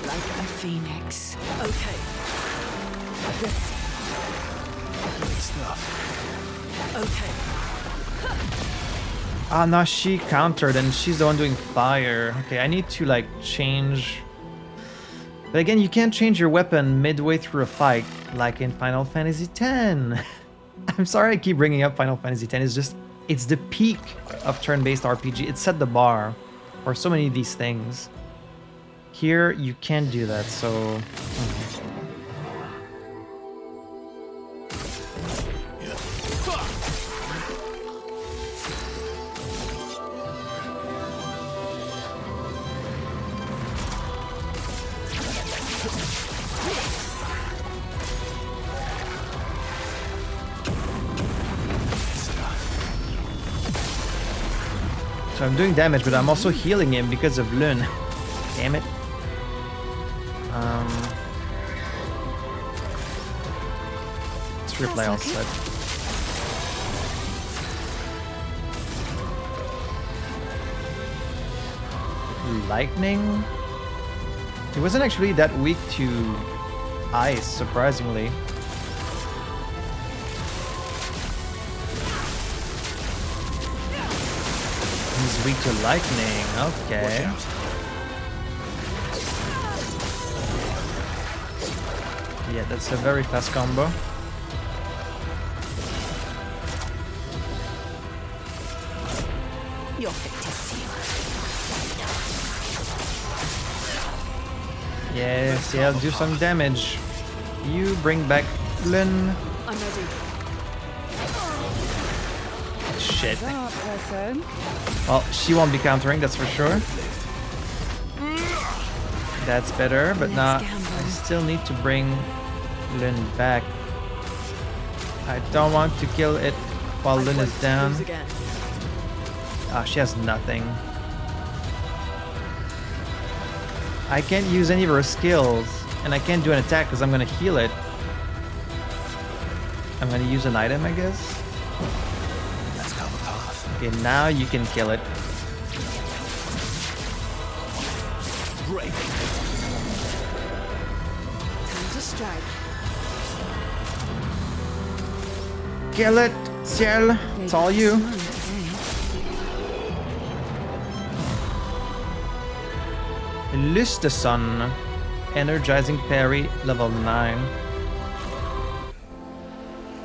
Speaker 5: Like a phoenix.
Speaker 3: Okay.
Speaker 2: Great stuff.
Speaker 3: Okay.
Speaker 1: Ah, no, she countered and she's the one doing fire. Okay, I need to like change. But again, you can't change your weapon midway through a fight like in Final Fantasy X. I'm sorry I keep bringing up Final Fantasy X. It's just, it's the peak of turn-based RPG. It set the bar for so many of these things. Here, you can't do that, so... So I'm doing damage, but I'm also healing him because of Lune. Damn it. Let's replay all set. Lightning? He wasn't actually that weak to ice, surprisingly. He's weak to lightning, okay. Yeah, that's a very fast combo.
Speaker 5: You're fit to see.
Speaker 1: Yes, yeah, do some damage. You bring back Lyn.
Speaker 3: I'm ready.
Speaker 1: Shit.
Speaker 5: That person.
Speaker 1: Well, she won't be countering, that's for sure. That's better, but nah, I still need to bring Lyn back. I don't want to kill it while Lyn is down.
Speaker 3: Lose again.
Speaker 1: Ah, she has nothing. I can't use any of her skills, and I can't do an attack because I'm gonna heal it. I'm gonna use an item, I guess.
Speaker 2: Let's go the path.
Speaker 1: Okay, now you can kill it.
Speaker 2: Break.
Speaker 5: Time to strike.
Speaker 1: Kill it, Ciel. It's all you. Lustason. Energizing parry, level 9.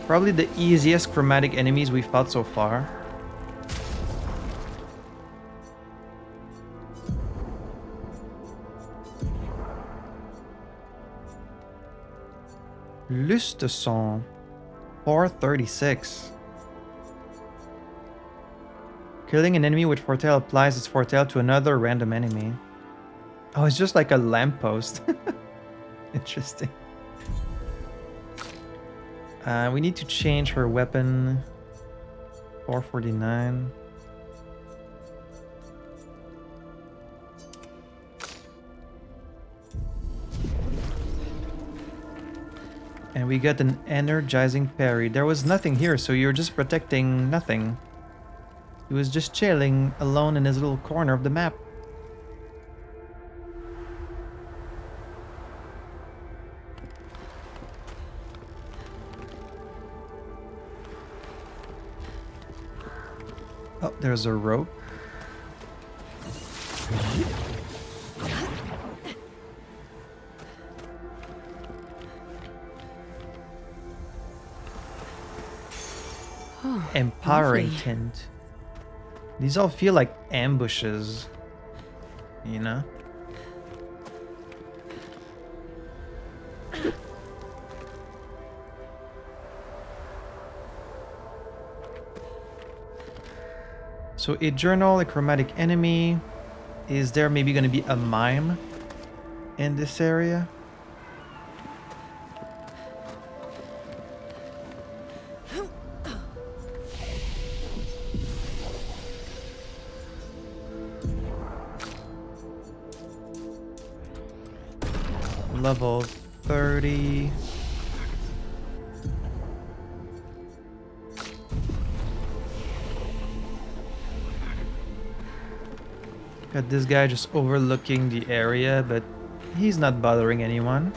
Speaker 1: Probably the easiest chromatic enemies we've fought so far. Lustason. 436. Killing an enemy with Fortail applies its Fortail to another random enemy. Oh, it's just like a lamppost. Interesting. We need to change her weapon. 449. And we got an energizing parry. There was nothing here, so you're just protecting nothing. He was just chilling alone in his little corner of the map. Oh, there's a rope.
Speaker 5: Oh,
Speaker 1: Empowering
Speaker 5: lovely.
Speaker 1: tint. These all feel like ambushes, you know? So a journal, a chromatic enemy. Is there maybe going to be a mime in this area? Level 30. Got this guy just overlooking the area, but he's not bothering anyone.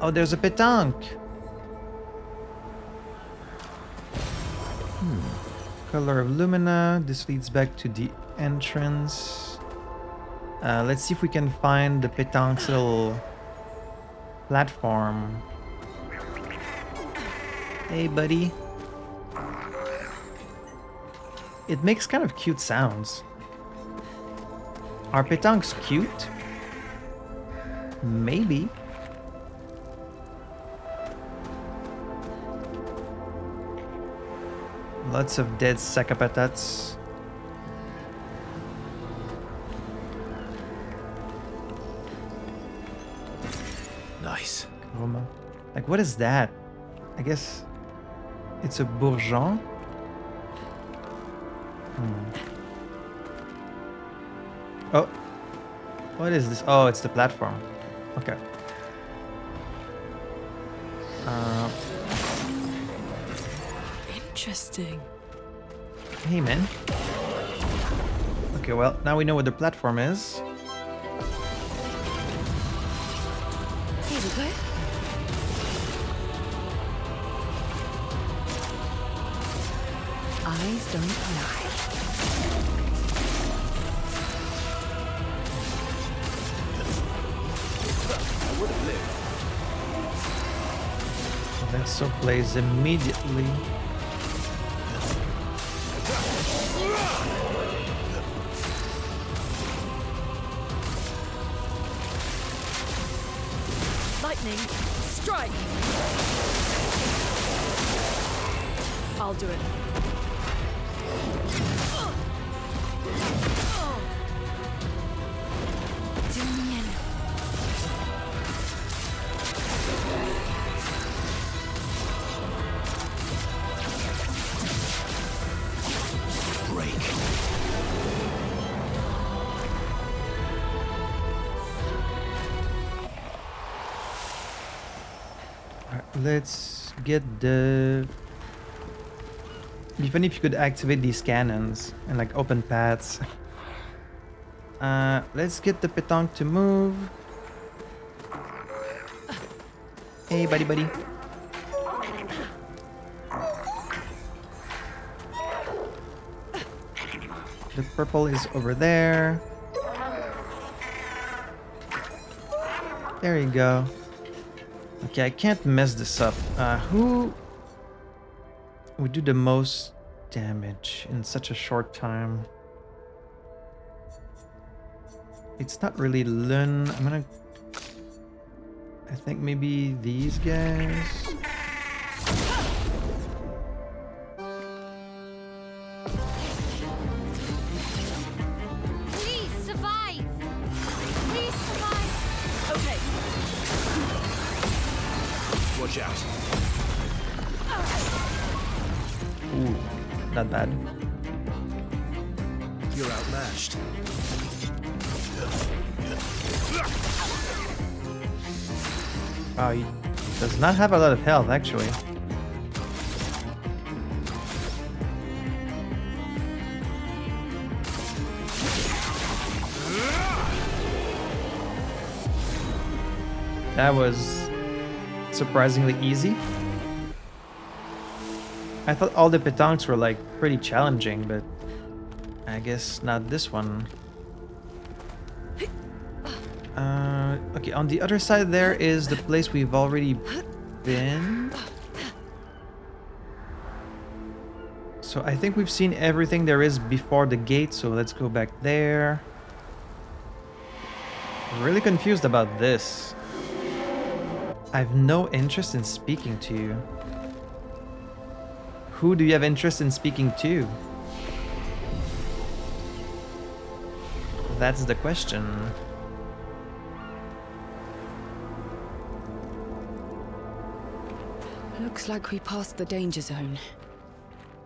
Speaker 1: Oh, there's a pétanque. Color of Lumina. This leads back to the entrance. Let's see if we can find the pétanque's little platform. Hey, buddy. It makes kind of cute sounds. Are pétanques cute? Maybe. Lots of dead sacapatats.
Speaker 2: Nice.
Speaker 1: Chroma. Like, what is that? I guess it's a bourgeon. Oh, what is this? Oh, it's the platform. Okay.
Speaker 3: Interesting.
Speaker 1: Hey, man. Okay, well, now we know what the platform is.
Speaker 3: Here we go.
Speaker 5: Eyes don't lie.
Speaker 1: Vessel plays immediately.
Speaker 3: Lightning, strike! I'll do it.
Speaker 1: Let's get the... It'd be funny if you could activate these cannons and like open paths. Let's get the pétanque to move. Hey, buddy, buddy. The purple is over there. There you go. Okay, I can't mess this up. Who would do the most damage in such a short time? It's not really Lun. I think maybe these guys.
Speaker 4: Please survive! Please survive!
Speaker 3: Okay,
Speaker 2: Watch out.
Speaker 1: Ooh, not bad.
Speaker 2: You're outmatched.
Speaker 1: Wow, he does not have a lot of health, actually. That was surprisingly easy. I thought all the petanques were like pretty challenging, but I guess not this one. Okay, on the other side there is the place we've already been. So I think we've seen everything there is before the gate, so let's go back there. I'm really confused about this. I have no interest in speaking to you. Who do you have interest in speaking to? That's the question.
Speaker 5: Looks like we passed the danger zone.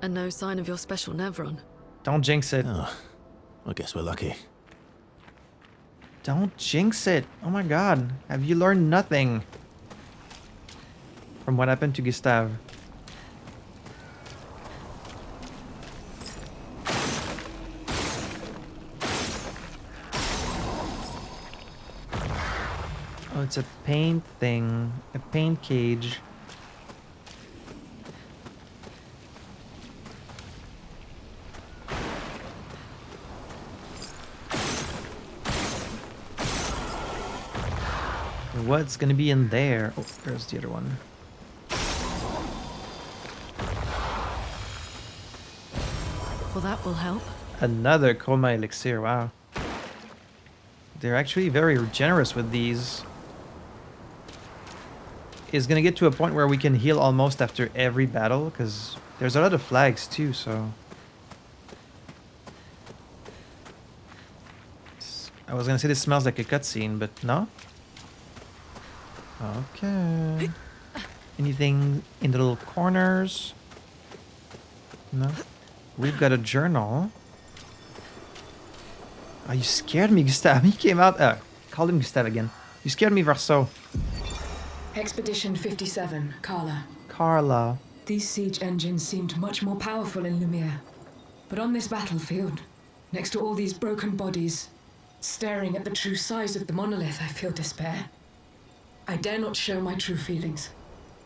Speaker 3: And no sign of your special Nevron.
Speaker 1: Don't jinx it.
Speaker 2: Oh, I guess we're lucky.
Speaker 1: Don't jinx it. Oh my god. Have you learned nothing from what happened to Gustave? Oh, it's a paint thing. A paint cage. What's gonna be in there? Oh, there's the other one.
Speaker 3: Well, that will help.
Speaker 1: Another coma elixir, wow. They're actually very generous with these. It's gonna get to a point where we can heal almost after every battle, because there's a lot of flags too, so... I was gonna say this smells like a cutscene, but no? Okay. Anything in the little corners? No. We've got a journal. Oh, you scared me, Gustave. He came out. Called him Gustave again. You scared me, Verso.
Speaker 7: Expedition 57, Carla.
Speaker 1: Carla.
Speaker 7: These siege engines seemed much more powerful in Lumiere. But on this battlefield, next to all these broken bodies, staring at the true size of the monolith, I feel despair. I dare not show my true feelings.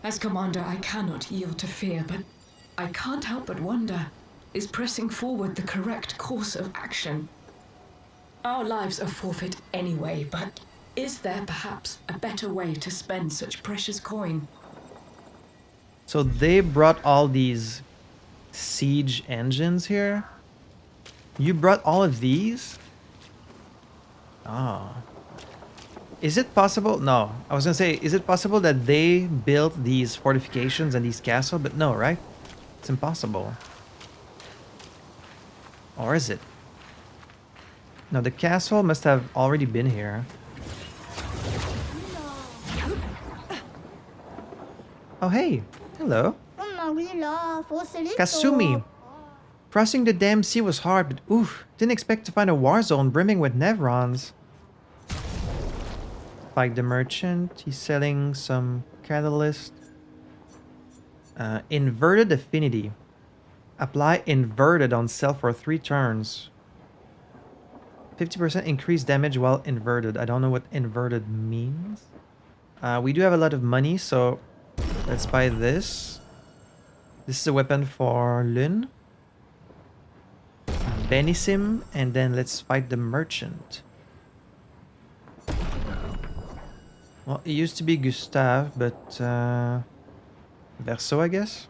Speaker 7: As commander, I cannot yield to fear, but I can't help but wonder, is pressing forward the correct course of action? Our lives are forfeit anyway, but is there perhaps a better way to spend such precious coin?
Speaker 1: So they brought all these siege engines here? You brought all of these? Oh. Is it possible? No. I was gonna say, is it possible that they built these fortifications and these castles? But no, right? It's impossible. Or is it? No, the castle must have already been here. Oh, hey. Hello. Kasumi. Crossing the damn sea was hard, but oof, didn't expect to find a war zone brimming with Nevrons. Like the merchant, he's selling some catalyst. Inverted affinity. Apply inverted on self for 3 turns. 50% increased damage while inverted. I don't know what inverted means. We do have a lot of money, so let's buy this. This is a weapon for Lune. Benissim, and then let's fight the merchant. Well, it used to be Gustave, but Verso, I guess.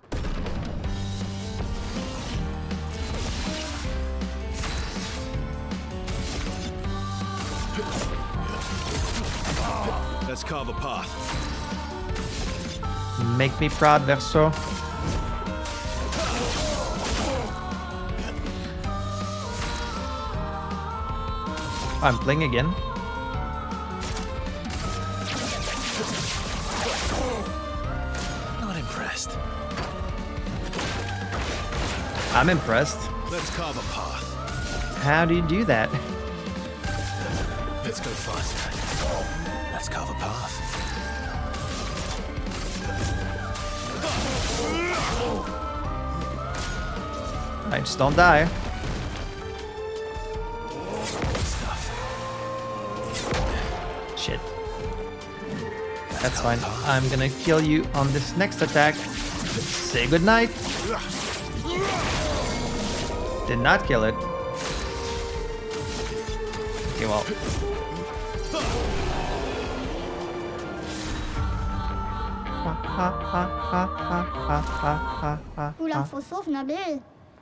Speaker 2: Let's carve a path.
Speaker 1: Make me proud, Verso. I'm playing again.
Speaker 2: Not impressed.
Speaker 1: I'm impressed.
Speaker 2: Let's carve a path.
Speaker 1: How do you do that?
Speaker 2: Let's go faster. Let's carve a path.
Speaker 1: Alright, just don't die. Shit. That's fine. I'm gonna kill you on this next attack. Say goodnight. Did not kill it. Okay, well.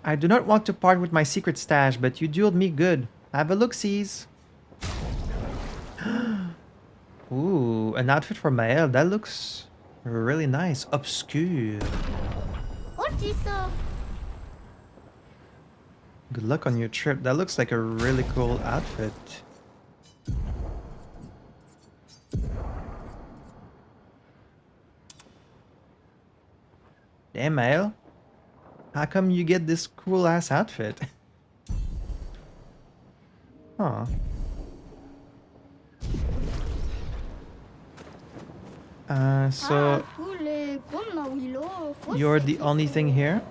Speaker 1: I do not want to part with my secret stash, but you dueled me good. Have a look-sees. Ooh, an outfit for Mael. That looks really nice. Obscur. Good luck on your trip. That looks like a really cool outfit. Damn, Mael. How come you get this cool ass outfit? Huh. So you're the only thing here?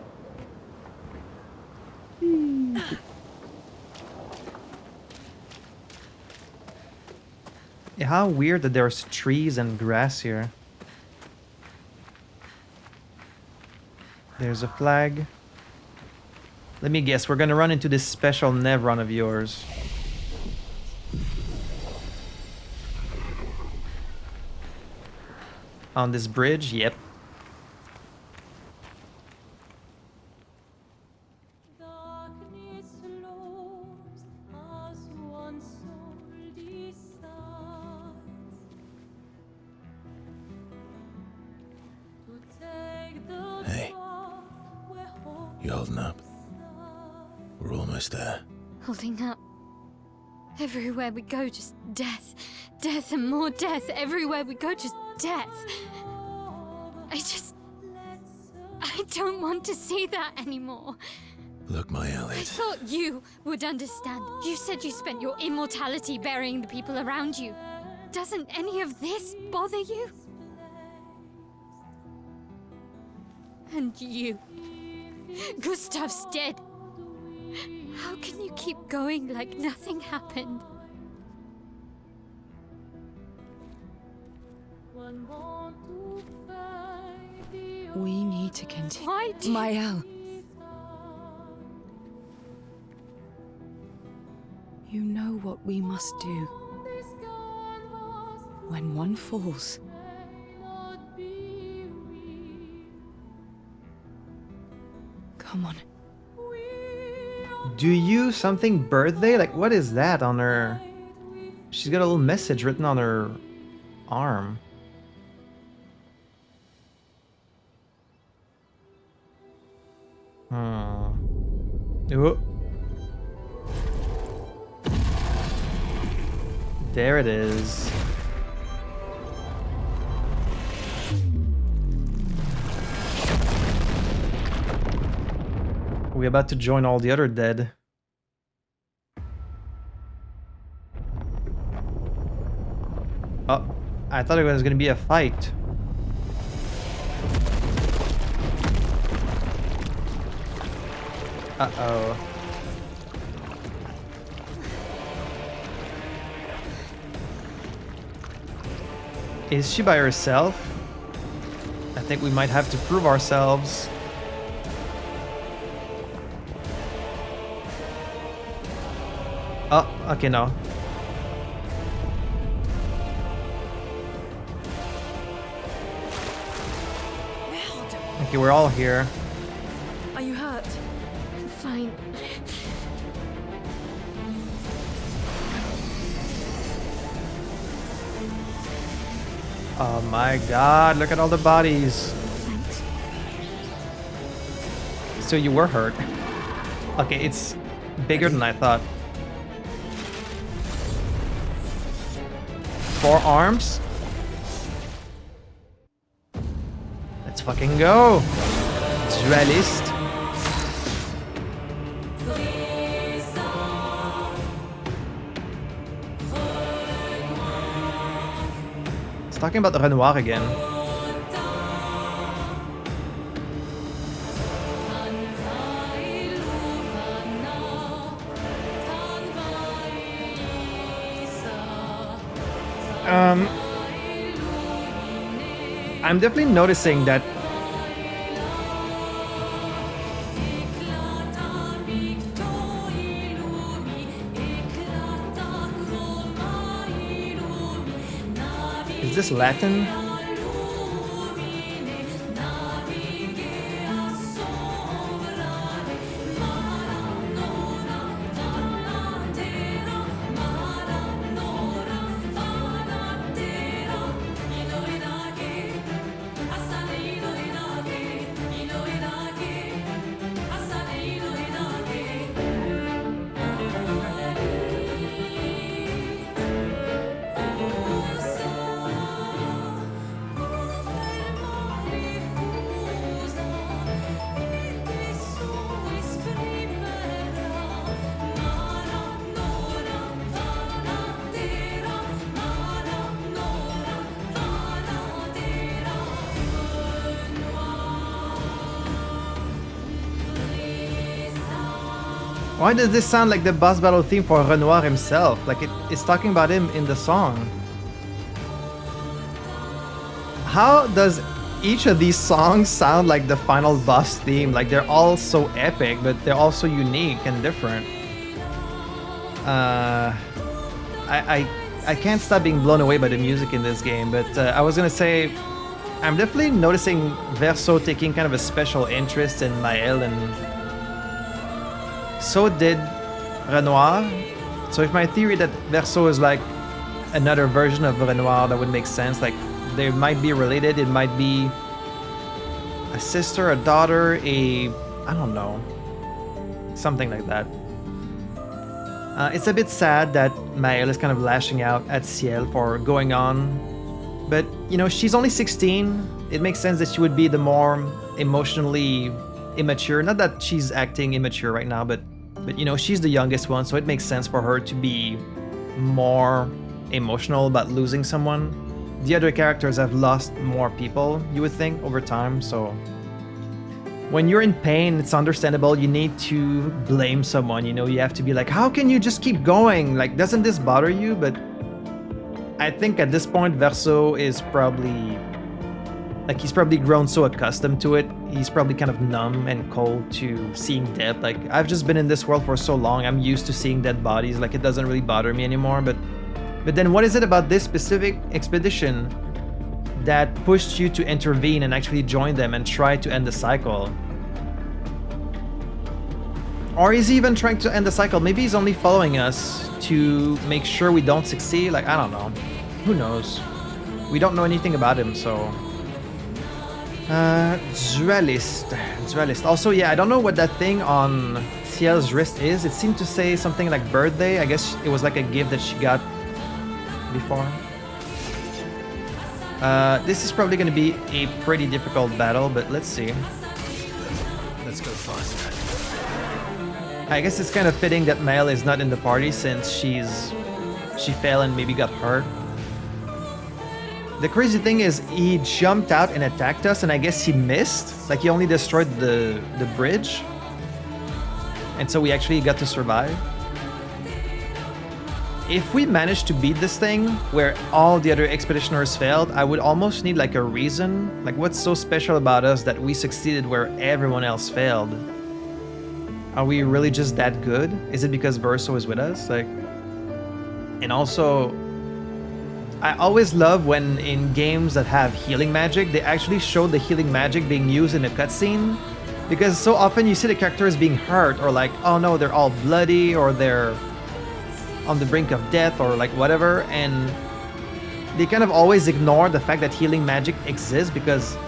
Speaker 1: Yeah, how weird that there's trees and grass here. There's a flag. Let me guess, we're gonna run into this special Nevron of yours. On this bridge? Yep.
Speaker 2: Hey. You holding up? We're almost there.
Speaker 4: Holding up. Everywhere we go, just death. Death and more death. Everywhere we go, just death. I don't want to see that anymore.
Speaker 2: Look, my
Speaker 4: I
Speaker 2: Elliot.
Speaker 4: thought you would understand. You said you spent your immortality burying the people around you. Doesn't any of this bother you? And you. Gustav's dead. How can you keep going like nothing happened?
Speaker 5: We need to continue.
Speaker 4: Why do
Speaker 5: Mael. You know what we must do. When one falls, come on.
Speaker 1: Do you something birthday? Like, what is that on her? She's got a little message written on her arm. Ooh. There it is. We're about to join all the other dead. Oh, I thought it was gonna be a fight. Uh-oh. Is she by herself? I think we might have to prove ourselves. Oh, okay, no. Okay, we're all here.
Speaker 3: Are you hurt?
Speaker 4: I'm fine.
Speaker 1: Oh my god, look at all the bodies.
Speaker 4: Thanks.
Speaker 1: So you were hurt. Okay, it's bigger than I thought. 4 arms? Let's fucking go! Duelist. It's talking about the Renoir again. I'm definitely noticing that is this Latin? Why does this sound like the boss battle theme for Renoir himself? Like it's talking about him in the song. How does each of these songs sound like the final boss theme? Like they're all so epic, but they're also unique and different. I can't stop being blown away by the music in this game, but I was gonna say I'm definitely noticing Verso taking kind of a special interest in Maël, and so did Renoir. So if my theory that Verso is like another version of Renoir, that would make sense. Like they might be related, it might be a sister, a daughter, I don't know, something like that. It's a bit sad that Maël is kind of lashing out at Ciel for going on, but you know, she's only 16. It makes sense that she would be the more emotionally immature. Not that she's acting immature right now, but you know, she's the youngest one, so it makes sense for her to be more emotional about losing someone. The other characters have lost more people, you would think, over time, so when you're in pain, it's understandable. You need to blame someone, you know, you have to be like, how can you just keep going? Like, doesn't this bother you? But I think at this point, Verso is probably, like, he's probably grown so accustomed to it. He's probably kind of numb and cold to seeing death. Like, I've just been in this world for so long, I'm used to seeing dead bodies. Like, it doesn't really bother me anymore. But then what is it about this specific expedition that pushed you to intervene and actually join them and try to end the cycle? Or is he even trying to end the cycle? Maybe he's only following us to make sure we don't succeed. Like, I don't know. Who knows? We don't know anything about him, so... Duelist. Also, yeah, I don't know what that thing on Ciel's wrist is. It seemed to say something like birthday. I guess it was like a gift that she got before. This is probably going to be a pretty difficult battle, but let's see.
Speaker 2: Let's go faster.
Speaker 1: I guess it's kind of fitting that Maël is not in the party since she fell and maybe got hurt. The crazy thing is he jumped out and attacked us, and I guess he missed. Like, he only destroyed the bridge. And so we actually got to survive. If we managed to beat this thing where all the other expeditioners failed, I would almost need like a reason. Like, what's so special about us that we succeeded where everyone else failed? Are we really just that good? Is it because Verso is with us? Like, and also, I always love when in games that have healing magic, they actually show the healing magic being used in a cutscene. Because so often you see the characters being hurt, or like, oh no, they're all bloody, or they're on the brink of death, or like whatever, and they kind of always ignore the fact that healing magic exists, because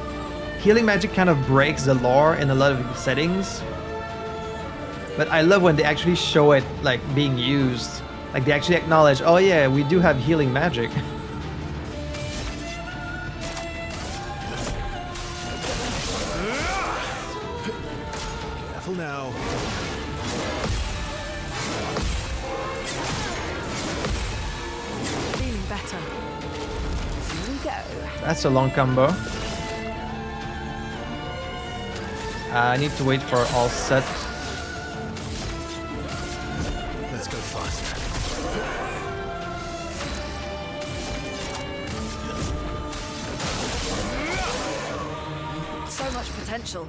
Speaker 1: healing magic kind of breaks the lore in a lot of settings. But I love when they actually show it like being used. Like, they actually acknowledge, oh yeah, we do have healing magic.
Speaker 2: Careful now.
Speaker 5: Feeling better. Here we go.
Speaker 1: That's a long combo. I need to wait for all set.
Speaker 2: Let's go faster.
Speaker 3: So much potential.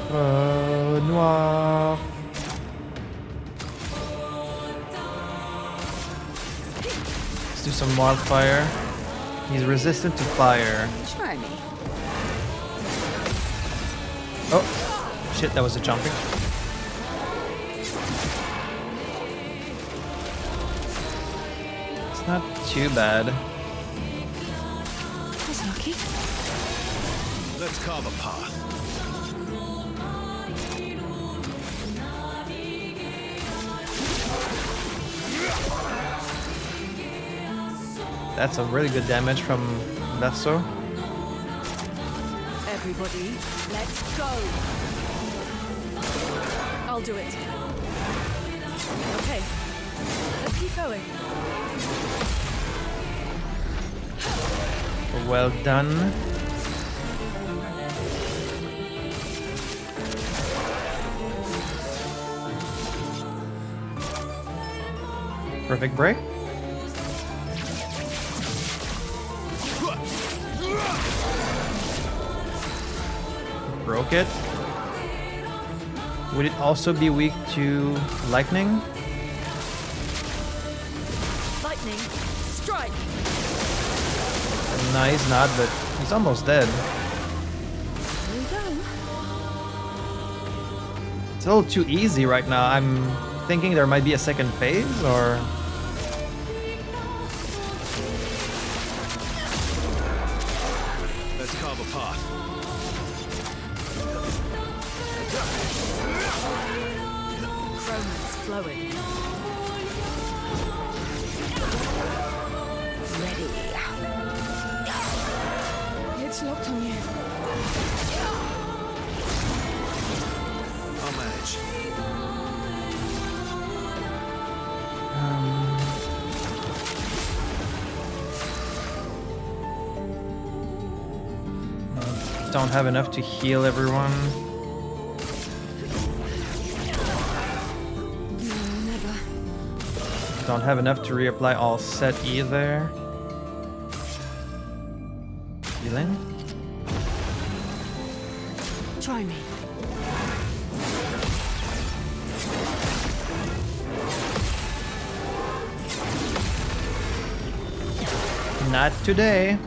Speaker 1: Noir. Let's do some wildfire. He's resistant to fire.
Speaker 5: Try me.
Speaker 1: Oh, shit, that was a jumping. It's not too bad.
Speaker 3: That's lucky.
Speaker 2: Let's carve a path.
Speaker 1: That's a really good damage from Verso.
Speaker 3: Everybody, let's go. I'll do it. Okay, let's keep going.
Speaker 1: Well done. Perfect break. Broke it. Would it also be weak to lightning?
Speaker 3: Lightning, strike.
Speaker 1: No, he's not, but he's almost dead.
Speaker 3: Here we go.
Speaker 1: It's a little too easy right now. I'm thinking there might be a second phase, or...
Speaker 2: Let's carve a path.
Speaker 3: Chroma's flowing.
Speaker 5: Ready.
Speaker 3: It's locked on you.
Speaker 2: I'll manage.
Speaker 1: Don't have enough to heal everyone.
Speaker 3: Never.
Speaker 1: Don't have enough to reapply all set either. Healing?
Speaker 3: Try me.
Speaker 1: Not today.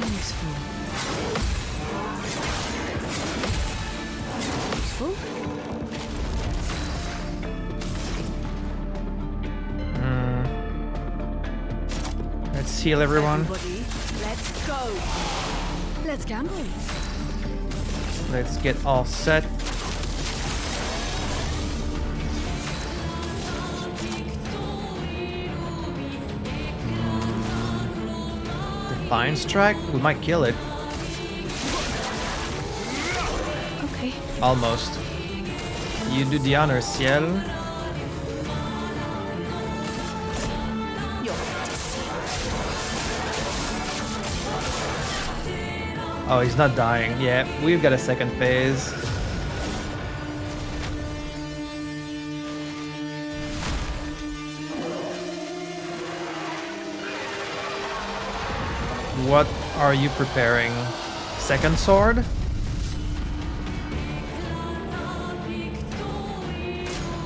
Speaker 3: Useful. Useful?
Speaker 1: Let's heal everyone.
Speaker 3: Everybody, let's go. Let's gamble.
Speaker 1: Let's get all set. Defiant Strike? We might kill it.
Speaker 3: Okay.
Speaker 1: Almost. You do the honor, Ciel. Oh, he's not dying. Yeah, we've got a second phase. What are you preparing? Second sword?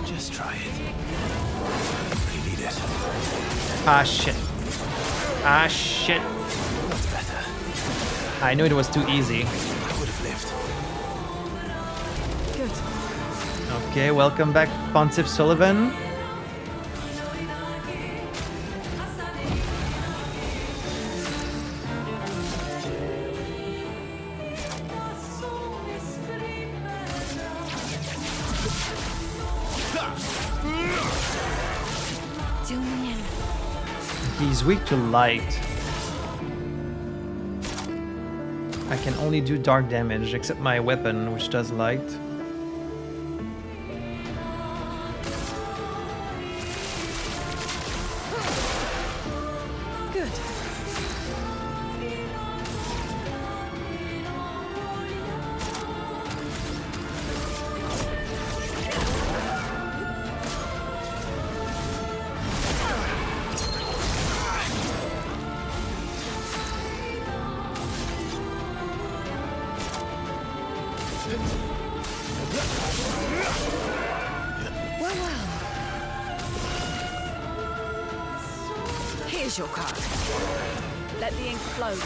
Speaker 2: Just try it. You need it.
Speaker 1: Ah, shit. Ah, shit.
Speaker 2: That's better.
Speaker 1: I knew it was too easy.
Speaker 2: I would have lived.
Speaker 3: Good.
Speaker 1: Okay, welcome back, Pontiff Sullivan. He's weak to light. I can only do dark damage, except my weapon, which does light.
Speaker 3: Good. Well. Here's your card. Let the ink flow.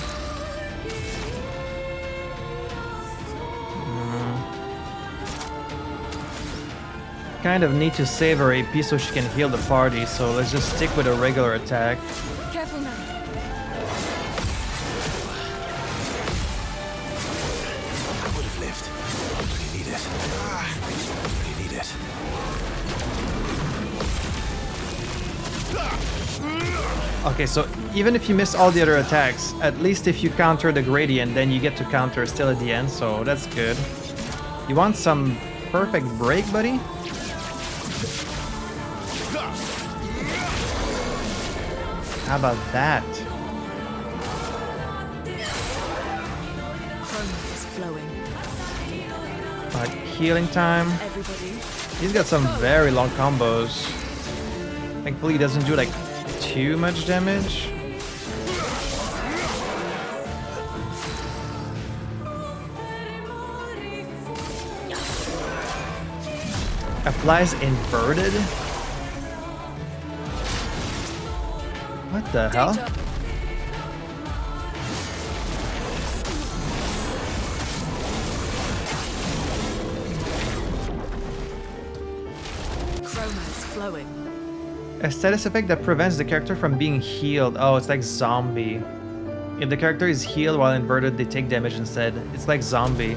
Speaker 1: Kind of need to save her AP so she can heal the party, so let's just stick with a regular attack.
Speaker 3: Careful now.
Speaker 2: I would have lived. But you need it. You need it.
Speaker 1: Okay, so even if you miss all the other attacks, at least if you counter the gradient, then you get to counter still at the end, so that's good. You want some perfect break, buddy? How about that?
Speaker 3: Chroma is flowing.
Speaker 1: Alright, healing time.
Speaker 3: Everybody.
Speaker 1: He's got some very long combos. Thankfully he doesn't do like too much damage. Applies inverted? What the hell?
Speaker 3: Chroma is flowing.
Speaker 1: A status effect that prevents the character from being healed. Oh, it's like zombie. If the character is healed while inverted, they take damage instead. It's like zombie.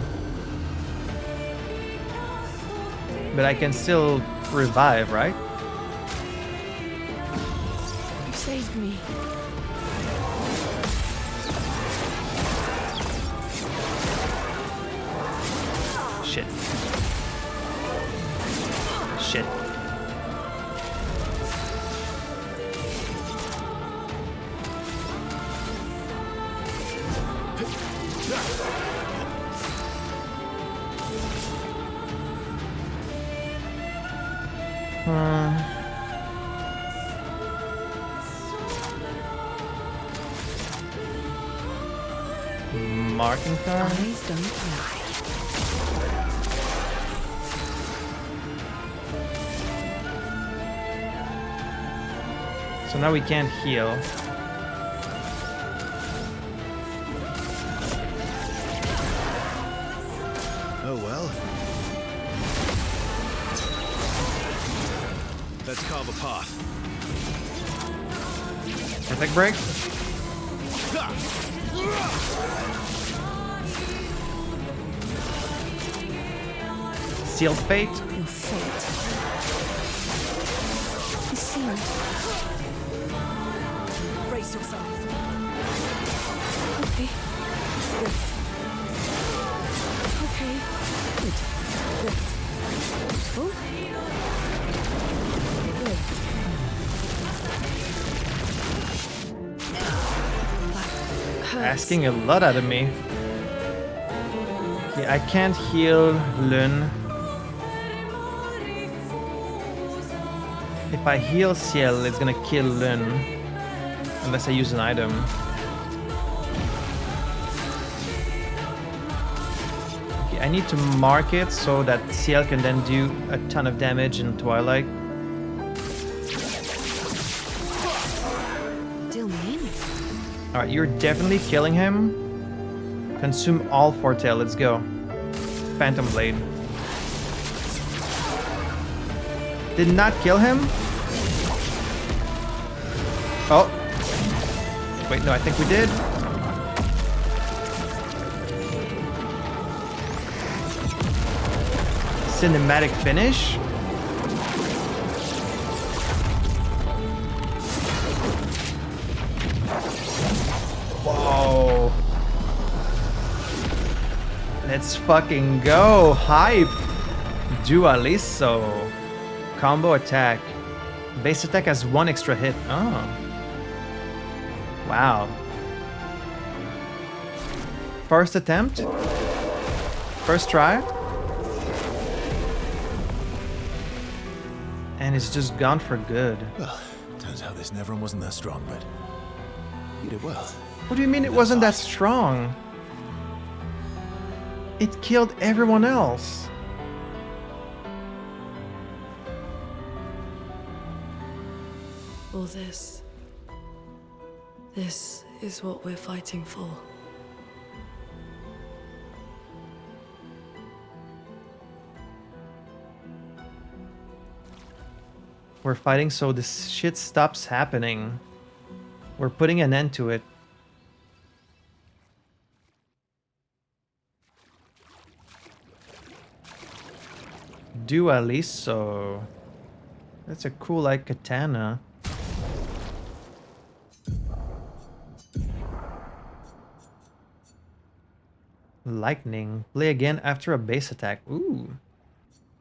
Speaker 1: But I can still revive, right?
Speaker 3: You saved me.
Speaker 1: Shit. Shit. Marking time?
Speaker 5: Eyes don't lie.
Speaker 1: So now we can't heal.
Speaker 2: Oh well. Let's carve a path.
Speaker 1: Perfect break. Sealed fate.
Speaker 5: Your fate is sealed.
Speaker 3: Brace yourself.
Speaker 5: Okay. Good. Okay. Good. Good. Useful. Great.
Speaker 1: Asking a lot out of me. Okay, I can't heal Lun. If I heal Ciel, it's gonna kill Lun. Unless I use an item. Okay, I need to mark it so that Ciel can then do a ton of damage in Twilight.
Speaker 5: Deal me in.
Speaker 1: Alright, you're definitely killing him. Consume all Fortail, let's go. Phantom Blade. Did not kill him? Oh. Wait, no, I think we did. Cinematic finish. Whoa. Let's fucking go. Hype. Dualiso. Combo attack. Base attack has 1 extra hit. Oh. Wow. First attempt. First try. And it's just gone for good.
Speaker 2: Well, turns out this Nevron wasn't that strong, but you did well.
Speaker 1: What do you mean it wasn't that strong? It killed everyone else.
Speaker 3: All this. This is what we're fighting for.
Speaker 1: We're fighting so this shit stops happening. We're putting an end to it. Dualiso. That's a cool like katana. Lightning. Play again after a base attack. Ooh.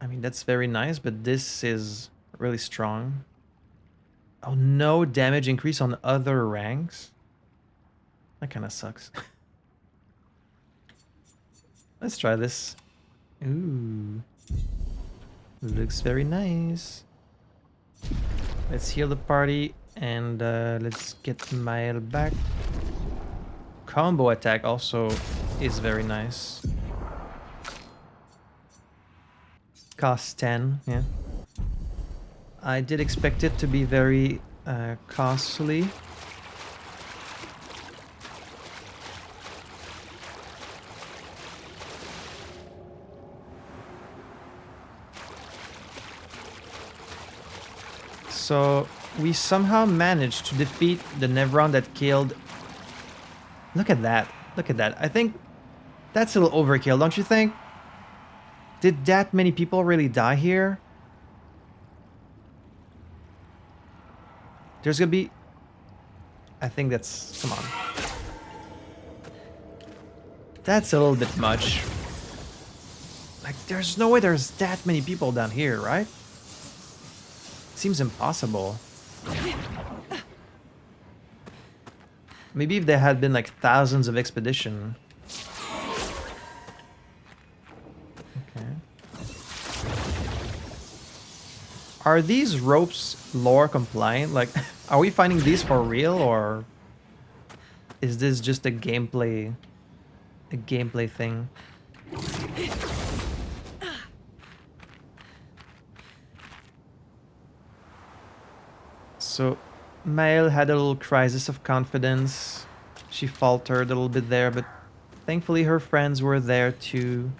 Speaker 1: I mean, that's very nice, but this is really strong. Oh, no damage increase on other ranks? That kind of sucks. Let's try this. Ooh. Looks very nice. Let's heal the party and let's get Mael back. Combo attack also is very nice. Cost 10, yeah. I did expect it to be very costly. So we somehow managed to defeat the Nevron that killed. Look at that. Look at that. I think that's a little overkill, don't you think? Did that many people really die here? There's gonna be... I think that's... Come on. That's a little bit much. Like, there's no way there's that many people down here, right? Seems impossible. Maybe if there had been like thousands of expedition. Okay. Are these ropes lore compliant? Like, are we finding these for real, or is this just a gameplay thing? So Mael had a little crisis of confidence. She faltered a little bit there, but thankfully her friends were there to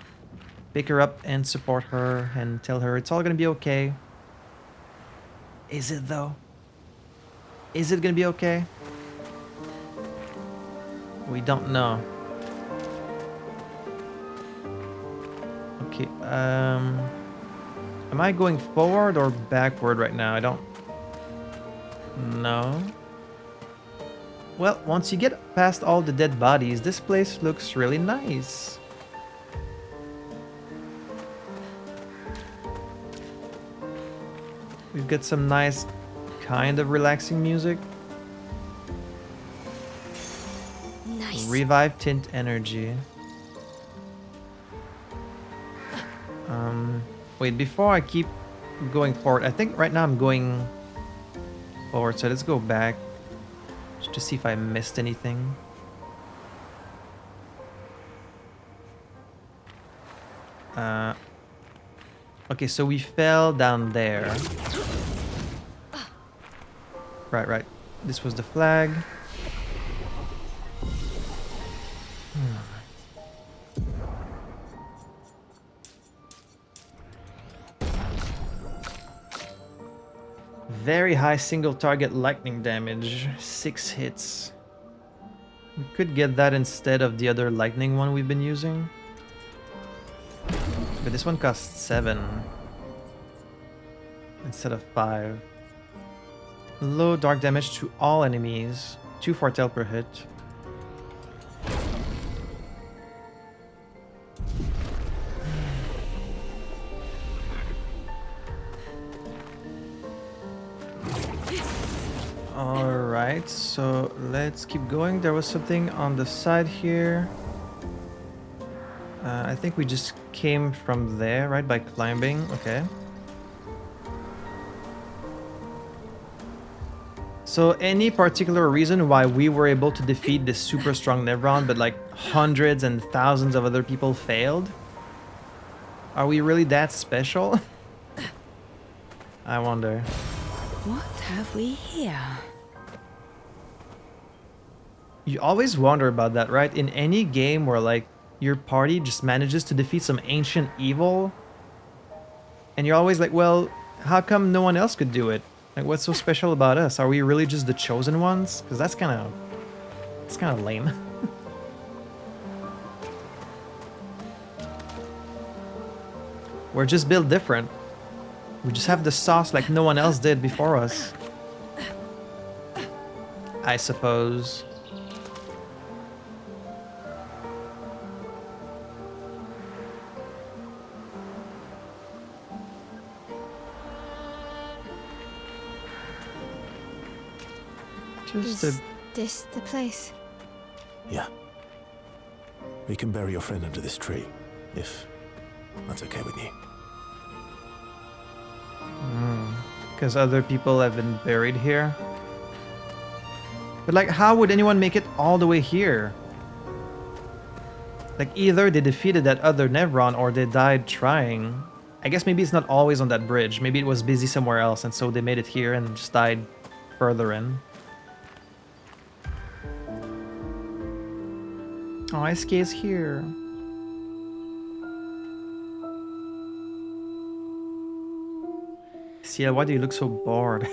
Speaker 1: pick her up and support her and tell her it's all gonna be okay. Is it though? Is it gonna be okay? We don't know. Okay, am I going forward or backward right now? I don't know. Well, once you get past all the dead bodies, this place looks really nice. We've got some nice, kind of relaxing music.
Speaker 4: Nice.
Speaker 1: Revive tint energy. Wait, before I keep going forward, I think right now I'm going forward, so let's go back just to see if I missed anything. Okay, so we fell down there. Right. This was the flag. Very high single target lightning damage, 6 hits. We could get that instead of the other lightning one we've been using. But this one costs 7 instead of 5. Low dark damage to all enemies, 2 foretell per hit. Alright, so let's keep going. There was something on the side here. I think we just came from there, right? By climbing. Okay. So any particular reason why we were able to defeat this super strong Nevron, but like hundreds and thousands of other people failed? Are we really that special? I wonder.
Speaker 5: What have we here?
Speaker 1: You always wonder about that, right? In any game where like your party just manages to defeat some ancient evil, and you're always like, well, how come no one else could do it? Like, what's so special about us? Are we really just the chosen ones? Because that's kind of lame. We're just built different. We just have the sauce like no one else did before us, I suppose.
Speaker 4: Is this the place?
Speaker 2: Yeah. We can bury your friend under this tree, if that's okay with you.
Speaker 1: Because other people have been buried here. But like, how would anyone make it all the way here? Like, either they defeated that other Nevron or they died trying. I guess maybe it's not always on that bridge. Maybe it was busy somewhere else and so they made it here and just died further in. Oh, SK is here. Ciel, why do you look so bored?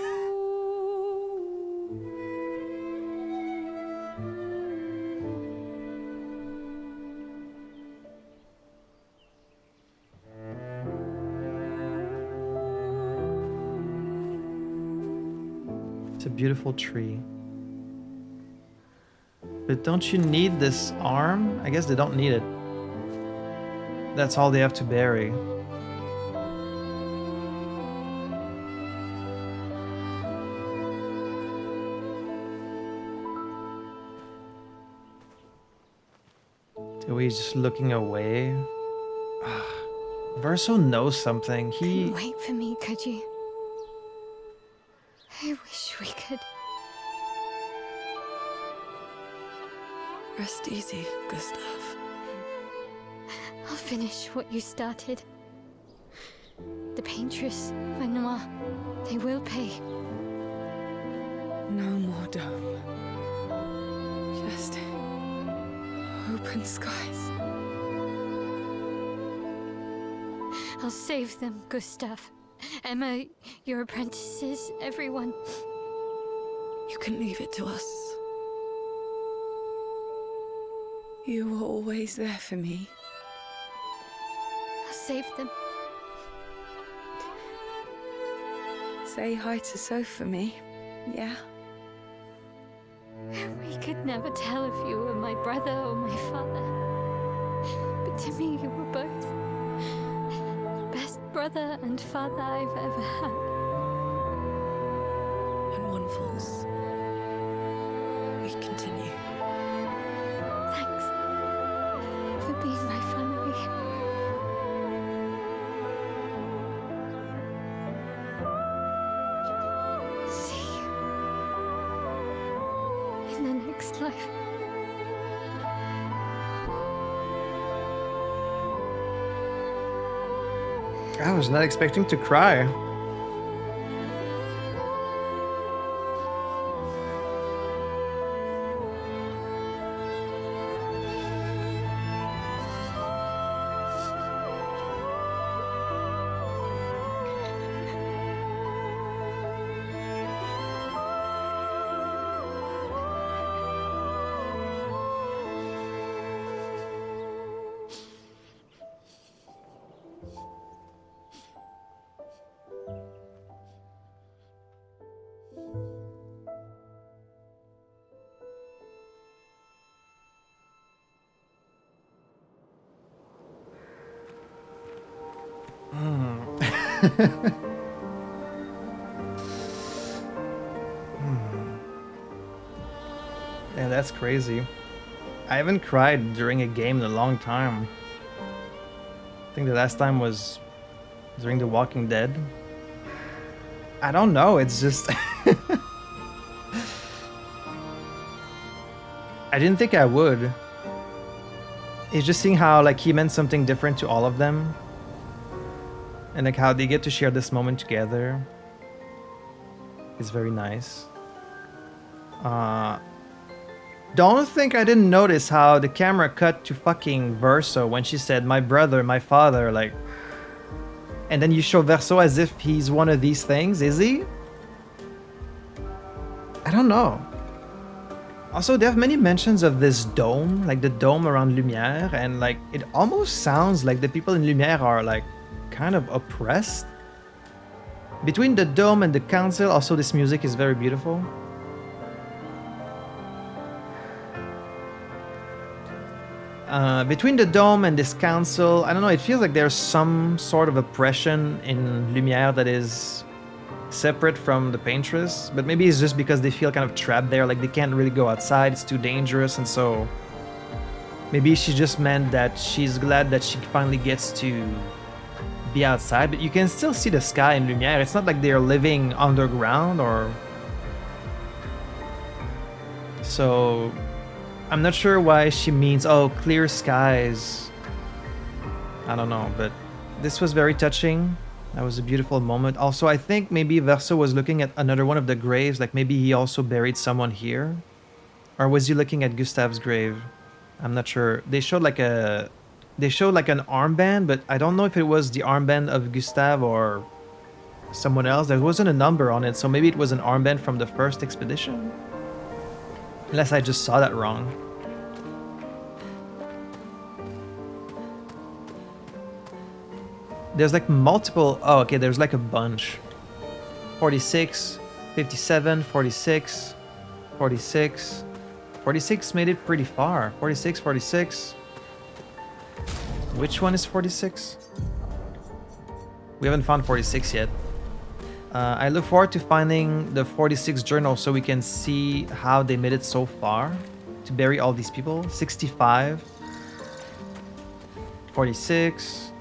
Speaker 1: It's a beautiful tree. But don't you need this arm? I guess they don't need it. That's all they have to bury. So he's just looking away. Verso knows something. He...
Speaker 4: Wait for me, could you? I wish we could.
Speaker 3: Rest easy, Gustav.
Speaker 4: I'll finish what you started. The paintress, Renoir, they will pay.
Speaker 5: No more dome. Just open skies.
Speaker 4: I'll save them, Gustav. Emma, your apprentices, everyone.
Speaker 3: You can leave it to us. You were always there for me.
Speaker 4: I'll save them.
Speaker 5: Say hi to Soph for me, yeah?
Speaker 4: We could never tell if you were my brother or my father. But to me, you were both. Best brother and father I've ever had.
Speaker 3: And one falls. We continue.
Speaker 4: Thanks for being my family. See you in the next life.
Speaker 1: I was not expecting to cry. Yeah, that's crazy. I haven't cried during a game in a long time. I think the last time was during The Walking Dead. I don't know, it's just... I didn't think I would. It's just seeing how like he meant something different to all of them. And like how they get to share this moment together. It's very nice. Don't think I didn't notice how the camera cut to fucking Verso when she said, my brother, my father, like... And then you show Verso as if he's one of these things, is he? I don't know. Also, there have many mentions of this dome, like the dome around Lumière, and like it almost sounds like the people in Lumière are like kind of oppressed. Between the dome and the council, also this music is very beautiful. Between the dome and this council, I don't know, it feels like there's some sort of oppression in Lumière that is separate from the paintress, but maybe it's just because they feel kind of trapped there, like they can't really go outside, it's too dangerous, and so maybe she just meant that she's glad that she finally gets to be outside, but you can still see the sky in Lumière. It's not like they're living underground or... So I'm not sure why she means, oh, clear skies. I don't know, but this was very touching. That was a beautiful moment. Also, I think maybe Verso was looking at another one of the graves, like maybe he also buried someone here. Or was he looking at Gustave's grave? I'm not sure. They showed like an armband, but I don't know if it was the armband of Gustave or someone else. There wasn't a number on it, so maybe it was an armband from the first expedition? Unless I just saw that wrong. There's like multiple... Oh, okay, there's like a bunch. 46, 57, 46, 46. 46 made it pretty far. 46, 46. Which one is 46? We haven't found 46 yet. I look forward to finding the 46 journal so we can see how they made it so far to bury all these people. 65. 46.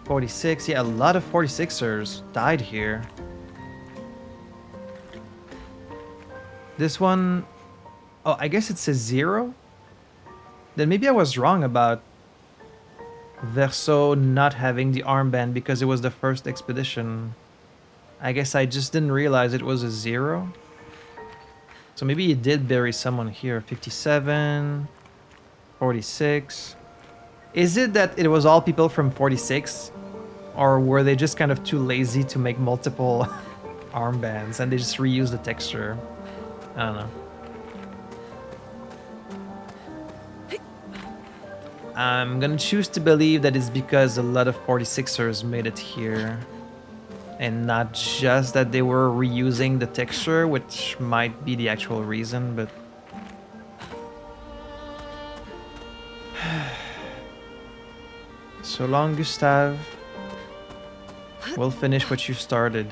Speaker 1: 46, yeah, a lot of 46ers died here. This one, oh, I guess it says 0? Then maybe I was wrong about Verso not having the armband because it was the first expedition. I guess I just didn't realize it was a 0. So maybe he did bury someone here. 57, 46. Is it that it was all people from 46? Or were they just kind of too lazy to make multiple armbands and they just reused the texture? I don't know. I'm gonna choose to believe that it's because a lot of 46ers made it here. And not just that they were reusing the texture, which might be the actual reason, but... So long, Gustave. We'll finish what you started.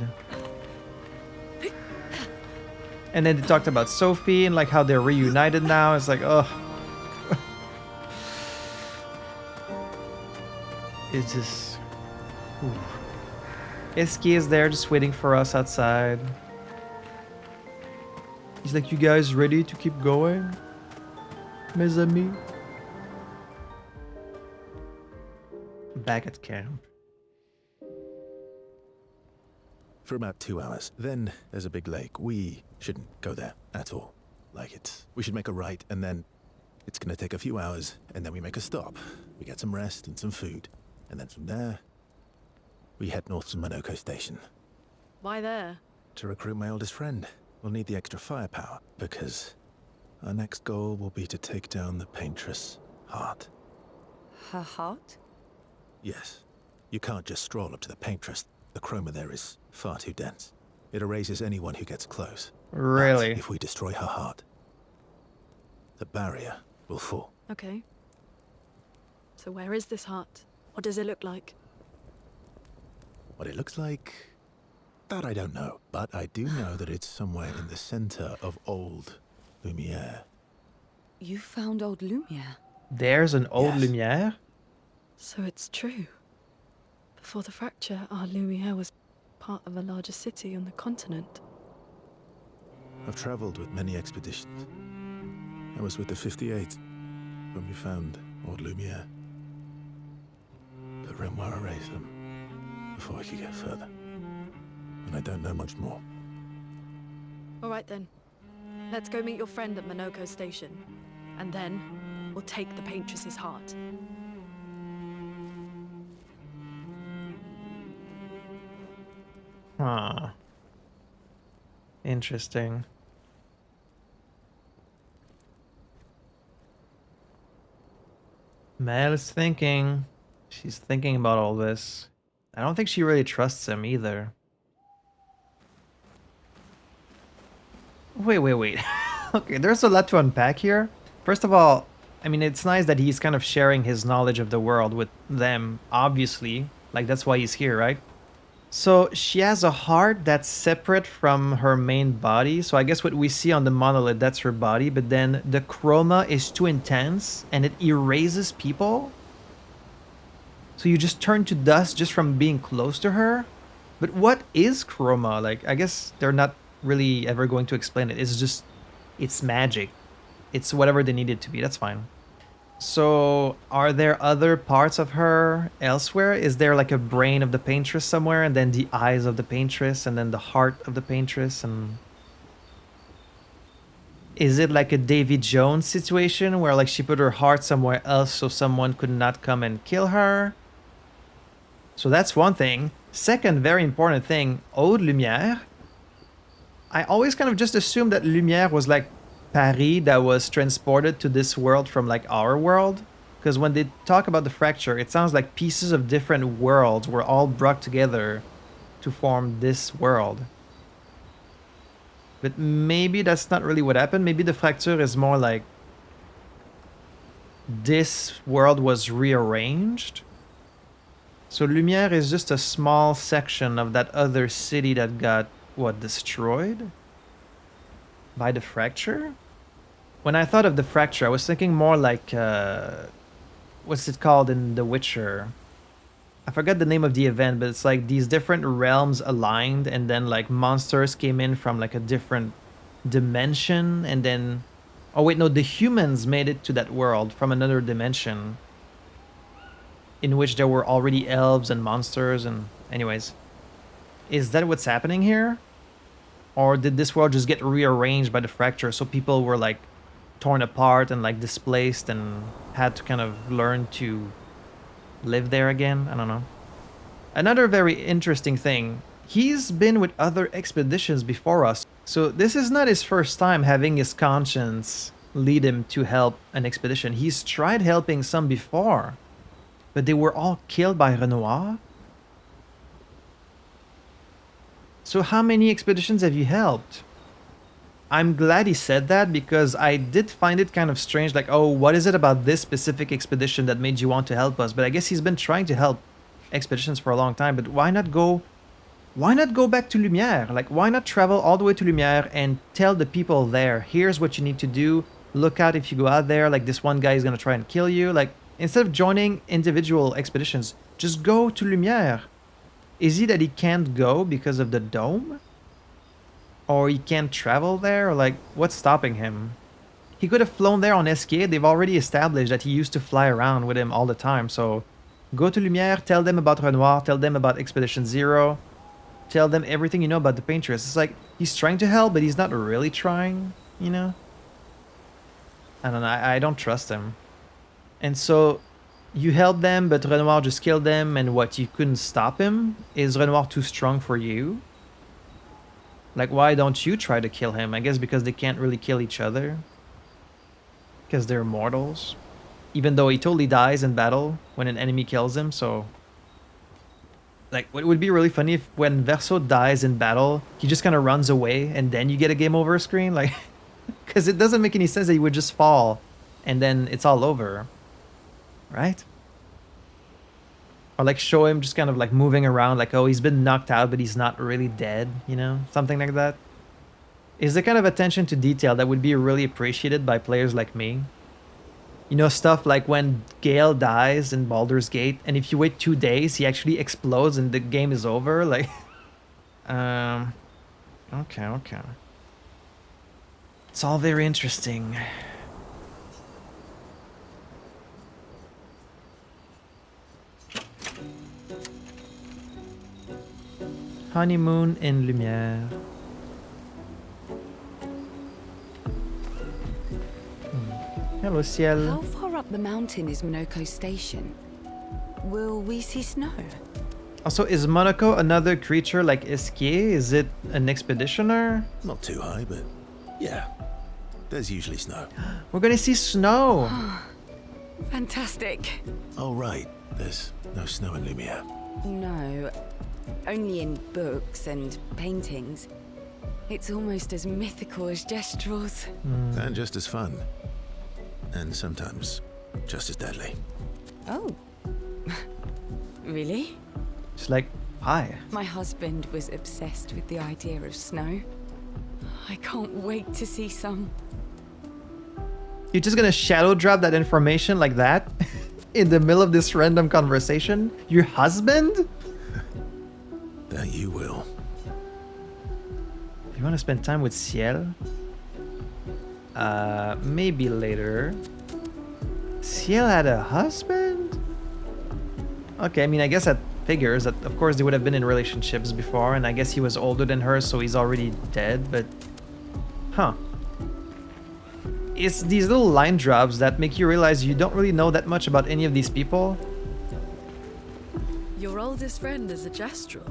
Speaker 1: And then they talked about Sophie and like how they're reunited now. It's like, oh. It's just... Eski is there just waiting for us outside. He's like, you guys ready to keep going? Mes amis? Back at camp.
Speaker 2: For about 2 hours. Then there's a big lake. We shouldn't go there at all. We should make a right, and then it's gonna take a few hours, and then we make a stop. We get some rest and some food. And then from there, we head north to Monoko Station.
Speaker 3: Why there?
Speaker 2: To recruit my oldest friend. We'll need the extra firepower, because our next goal will be to take down the Paintress' heart.
Speaker 5: Her heart?
Speaker 2: Yes. You can't just stroll up to the Paintress. The chroma there is far too dense. It erases anyone who gets close.
Speaker 1: Really?
Speaker 2: But if we destroy her heart, the barrier will fall.
Speaker 3: Okay. So where is this heart? What does it look like?
Speaker 2: What it looks like, that I don't know. But I do know that it's somewhere in the center of old Lumiere.
Speaker 5: You found old Lumiere?
Speaker 1: There's an old
Speaker 2: Yes.
Speaker 1: Lumiere?
Speaker 3: So it's true. Before the fracture, our Lumiere was part of a larger city on the continent.
Speaker 2: I've traveled with many expeditions. I was with the 58th when we found old Lumiere. But Renoir erased them before I could get further. And I don't know much more.
Speaker 3: All right then. Let's go meet your friend at Monoko Station. And then, we'll take the Paintress's heart.
Speaker 1: Huh. Interesting. Mel is thinking. She's thinking about all this. I don't think she really trusts him either. Wait. Okay, there's a lot to unpack here. First of all, I mean, it's nice that he's kind of sharing his knowledge of the world with them, obviously. Like, that's why he's here, right? So she has a heart that's separate from her main body. So I guess what we see on the monolith, that's her body. But then the chroma is too intense and it erases people. So you just turn to dust just from being close to her. But what is chroma? Like, I guess they're not really ever going to explain it. It's just, it's magic. It's whatever they need it to be. That's fine. So, are there other parts of her elsewhere? Is there like a brain of the paintress somewhere, and then the eyes of the paintress, and then the heart of the paintress, and... Is it like a Davy Jones situation, where like she put her heart somewhere else so someone could not come and kill her? So that's one thing. Second, very important thing, Eau de Lumière. I always kind of just assumed that Lumière was like Paris that was transported to this world from like our world, because when they talk about the fracture, it sounds like pieces of different worlds were all brought together to form this world. But maybe that's not really what happened. Maybe the fracture is more like this world was rearranged. So Lumière is just a small section of that other city that got, what, destroyed by the fracture? When I thought of the fracture, I was thinking more like, what's it called in The Witcher? I forgot the name of the event, but it's like these different realms aligned, and then like monsters came in from like a different dimension, and then... Oh wait, no, the humans made it to that world from another dimension, in which there were already elves and monsters, and anyways. Is that what's happening here? Or did this world just get rearranged by the fracture, so people were like torn apart and like displaced and had to kind of learn to live there again? I don't know. Another very interesting thing, he's been with other expeditions before us, so this is not his first time having his conscience lead him to help an expedition. He's tried helping some before, but they were all killed by Renoir. So how many expeditions have you helped? I'm glad he said that, because I did find it kind of strange, like, oh, what is it about this specific expedition that made you want to help us? But I guess he's been trying to help expeditions for a long time, but why not go back to Lumière? Like, why not travel all the way to Lumière and tell the people there, here's what you need to do, look out if you go out there, like this one guy is gonna try and kill you. Like, instead of joining individual expeditions, just go to Lumière. Is it that he can't go because of the dome? Or he can't travel there? Or like, what's stopping him? He could have flown there on SK. They've already established that he used to fly around with him all the time. So go to Lumière, tell them about Renoir, tell them about Expedition Zero, tell them everything you know about the Paintress. It's like, he's trying to help, but he's not really trying, you know? I don't know, I don't trust him. And so, you helped them, but Renoir just killed them, and what, you couldn't stop him? Is Renoir too strong for you? Like, why don't you try to kill him? I guess because they can't really kill each other. Because they're mortals. Even though he totally dies in battle when an enemy kills him, so... Like, it would be really funny if when Verso dies in battle, he just kind of runs away, and then you get a game over screen, like... Because it doesn't make any sense that he would just fall, and then it's all over. Right? Or like show him just kind of like moving around, like, oh, he's been knocked out, but he's not really dead, you know? Something like that. is the kind of attention to detail that would be really appreciated by players like me. You know, stuff like when Gale dies in Baldur's Gate, and if you wait 2 days, he actually explodes and the game is over. Like, okay. It's all very interesting. Honeymoon in Lumière. Hello, Ciel.
Speaker 5: How far up the mountain is Monoko Station? Will we see snow?
Speaker 1: Also, is Monaco another creature like Esquier? Is it an expeditioner?
Speaker 2: Not too high, but yeah. There's usually snow.
Speaker 1: We're gonna see snow.
Speaker 5: Fantastic.
Speaker 2: Oh, right. There's no snow in Lumiere.
Speaker 5: No, only in books and paintings. It's almost as mythical as Gestrels.
Speaker 2: And just as fun. And sometimes just as deadly.
Speaker 5: Oh. Really?
Speaker 1: It's like, why?
Speaker 5: My husband was obsessed with the idea of snow. I can't wait to see some.
Speaker 1: You're just gonna shadow drop that information like that? In the middle of this random conversation? Your husband?
Speaker 2: That you will.
Speaker 1: You wanna spend time with Ciel? Maybe later. Ciel had a husband? Okay, I mean, I guess that figures that, of course, they would have been in relationships before, and I guess he was older than her, so he's already dead, but... Huh. It's these little line drops that make you realize you don't really know that much about any of these people.
Speaker 3: Your oldest friend is a Gestrel.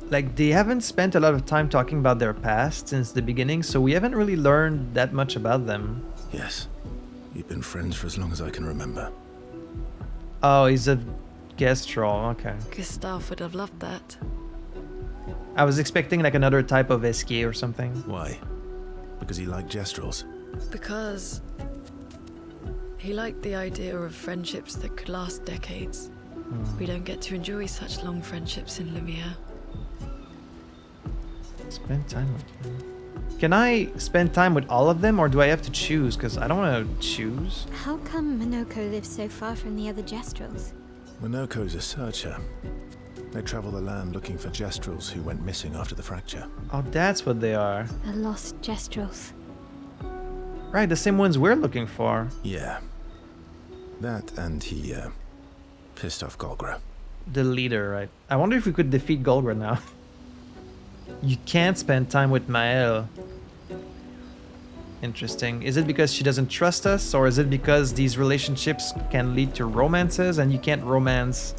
Speaker 1: Like, they haven't spent a lot of time talking about their past since the beginning, so we haven't really learned that much about them.
Speaker 2: Yes. You've been friends for as long as I can remember.
Speaker 1: Oh, he's a Gestrel, okay.
Speaker 3: Gustav would have loved that.
Speaker 1: I was expecting like another type of Esquier or something.
Speaker 2: Why? Because he liked Gestrels.
Speaker 3: Because he liked the idea of friendships that could last decades. We don't get to enjoy such long friendships in Lumiere.
Speaker 1: Spend time with them. Can I spend time with all of them, or do I have to choose? Because I don't want to choose.
Speaker 4: How come Monoko lives so far from the other Gestrels?
Speaker 2: Monoko's a searcher. They travel the land looking for Gestrels who went missing after the fracture.
Speaker 1: Oh, that's what they are.
Speaker 4: The lost Gestrels.
Speaker 1: Right, the same ones we're looking for.
Speaker 2: Yeah. That and he, pissed off Golgra.
Speaker 1: The leader, right? I wonder if we could defeat Golgra now. You can't spend time with Mael. Interesting. Is it because she doesn't trust us, or is it because these relationships can lead to romances and you can't romance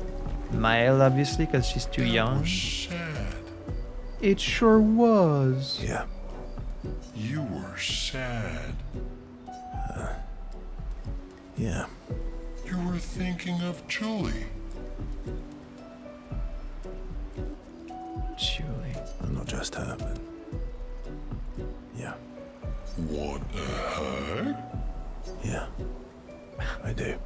Speaker 1: Mael, obviously, because she's too young?
Speaker 8: Sad.
Speaker 1: It sure was.
Speaker 2: Yeah.
Speaker 8: You were sad.
Speaker 2: Yeah.
Speaker 8: You were thinking of Julie.
Speaker 1: Julie.
Speaker 2: And not just her, but... Yeah.
Speaker 8: What the heck?
Speaker 2: Yeah. I do.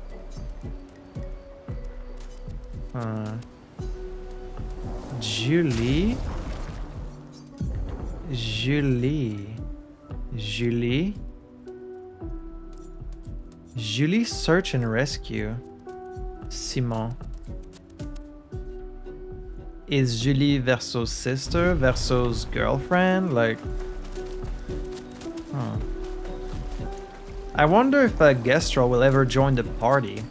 Speaker 1: Julie. Julie. Julie. Julie search and rescue. Simon. Is Julie versus sister versus girlfriend? Like... Huh. I wonder if Gestrel will ever join the party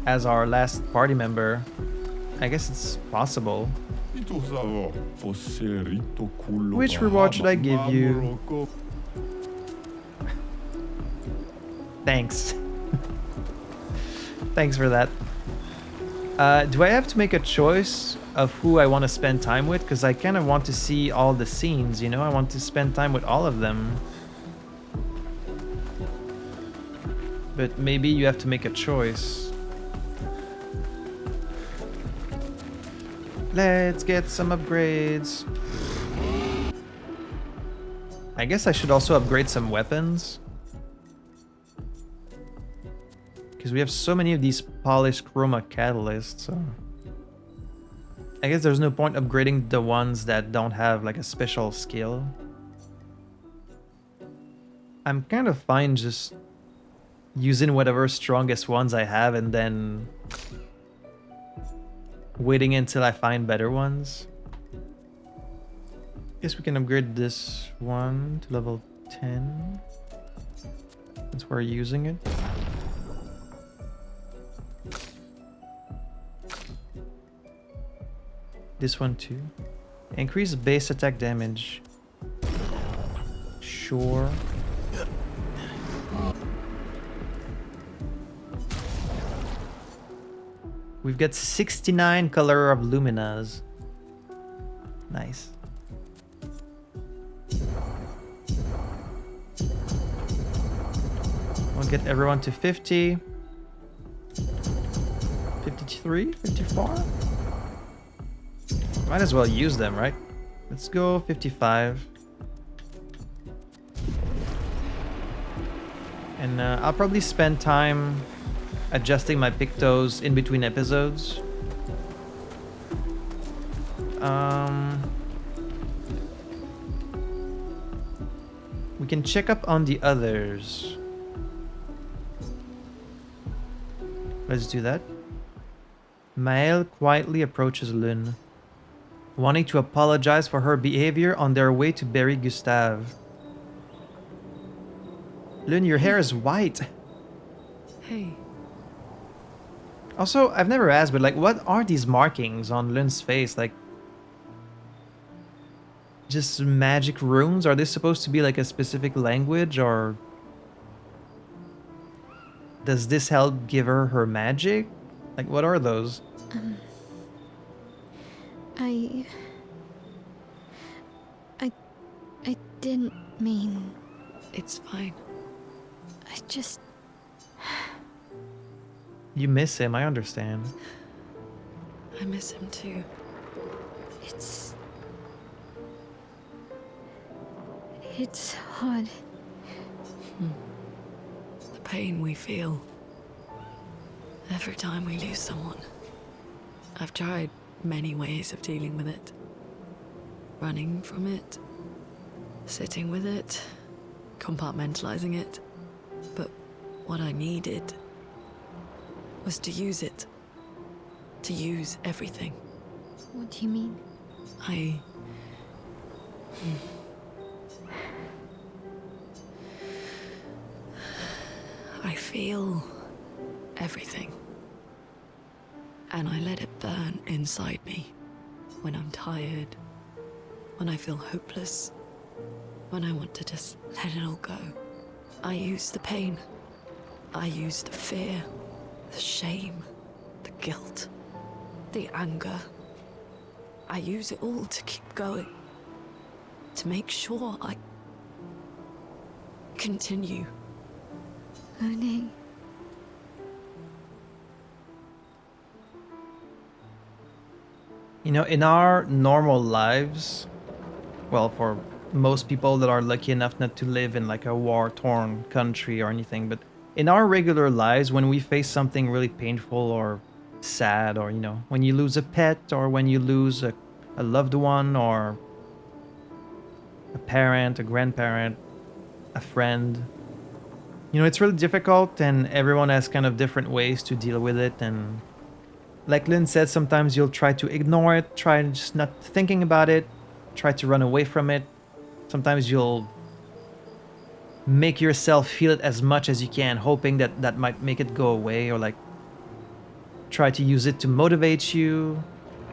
Speaker 1: as our last party member. I guess it's possible. Which reward should I give you? Thanks. Thanks for that. Do I have to make a choice of who I want to spend time with? Because I kind of want to see all the scenes, you know? I want to spend time with all of them. But maybe you have to make a choice. Let's get some upgrades. I guess I should also upgrade some weapons. Because we have so many of these polished chroma catalysts, so... I guess there's no point upgrading the ones that don't have like a special skill. I'm kind of fine just using whatever strongest ones I have and then waiting until I find better ones. Guess we can upgrade this one to level 10 since we're using it. This one too. Increase base attack damage. Sure. We've got 69 color of luminas. Nice. We'll get everyone to 50. 53? 54? Might as well use them, right? Let's go 55. And I'll probably spend time adjusting my pictos in between episodes. We can check up on the others. Let's do that. Maël quietly approaches Lune, wanting to apologize for her behavior on their way to bury Gustave. Lune, your hair is white.
Speaker 3: Hey.
Speaker 1: Also, I've never asked, but like, what are these markings on Lune's face? Like, just magic runes? Are they supposed to be like a specific language, or does this help give her her magic? Like, what are those?
Speaker 4: I didn't mean...
Speaker 3: It's fine.
Speaker 4: I just...
Speaker 1: You miss him, I understand.
Speaker 3: I miss him too.
Speaker 4: It's hard.
Speaker 3: The pain we feel every time we lose someone. I've tried many ways of dealing with it. Running from it, sitting with it, compartmentalizing it. But what I needed was to use it. To use everything.
Speaker 4: What do you mean?
Speaker 3: I feel everything. And I let it burn inside me when I'm tired, when I feel hopeless, when I want to just let it all go. I use the pain. I use the fear, the shame, the guilt, the anger. I use it all to keep going, to make sure I continue.
Speaker 4: Lune.
Speaker 1: You know, in our normal lives, well, for most people that are lucky enough not to live in like a war-torn country or anything, but in our regular lives, when we face something really painful or sad, or, you know, when you lose a pet, or when you lose a loved one, or a parent, a grandparent, a friend, you know, it's really difficult, and everyone has kind of different ways to deal with it. And like Lynn said, sometimes you'll try to ignore it, try just not thinking about it, try to run away from it. Sometimes you'll make yourself feel it as much as you can, hoping that that might make it go away, or like try to use it to motivate you.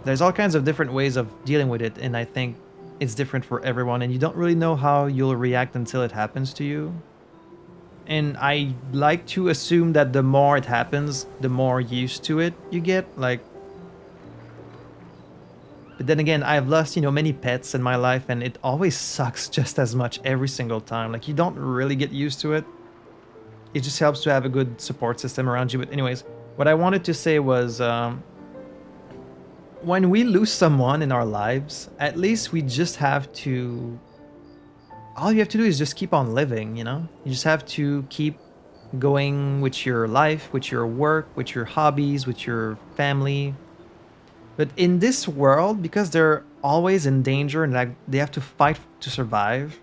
Speaker 1: There's all kinds of different ways of dealing with it, and I think it's different for everyone, and you don't really know how you'll react until it happens to you. And I like to assume that the more it happens, the more used to it you get. Like, but then again, I've lost, you know, many pets in my life, and it always sucks just as much every single time. Like, you don't really get used to it. It just helps to have a good support system around you. But anyways, what I wanted to say was, when we lose someone in our lives, at least we just have to... all you have to do is just keep on living, you know? You just have to keep going with your life, with your work, with your hobbies, with your family. But in this world, because they're always in danger and like they have to fight to survive,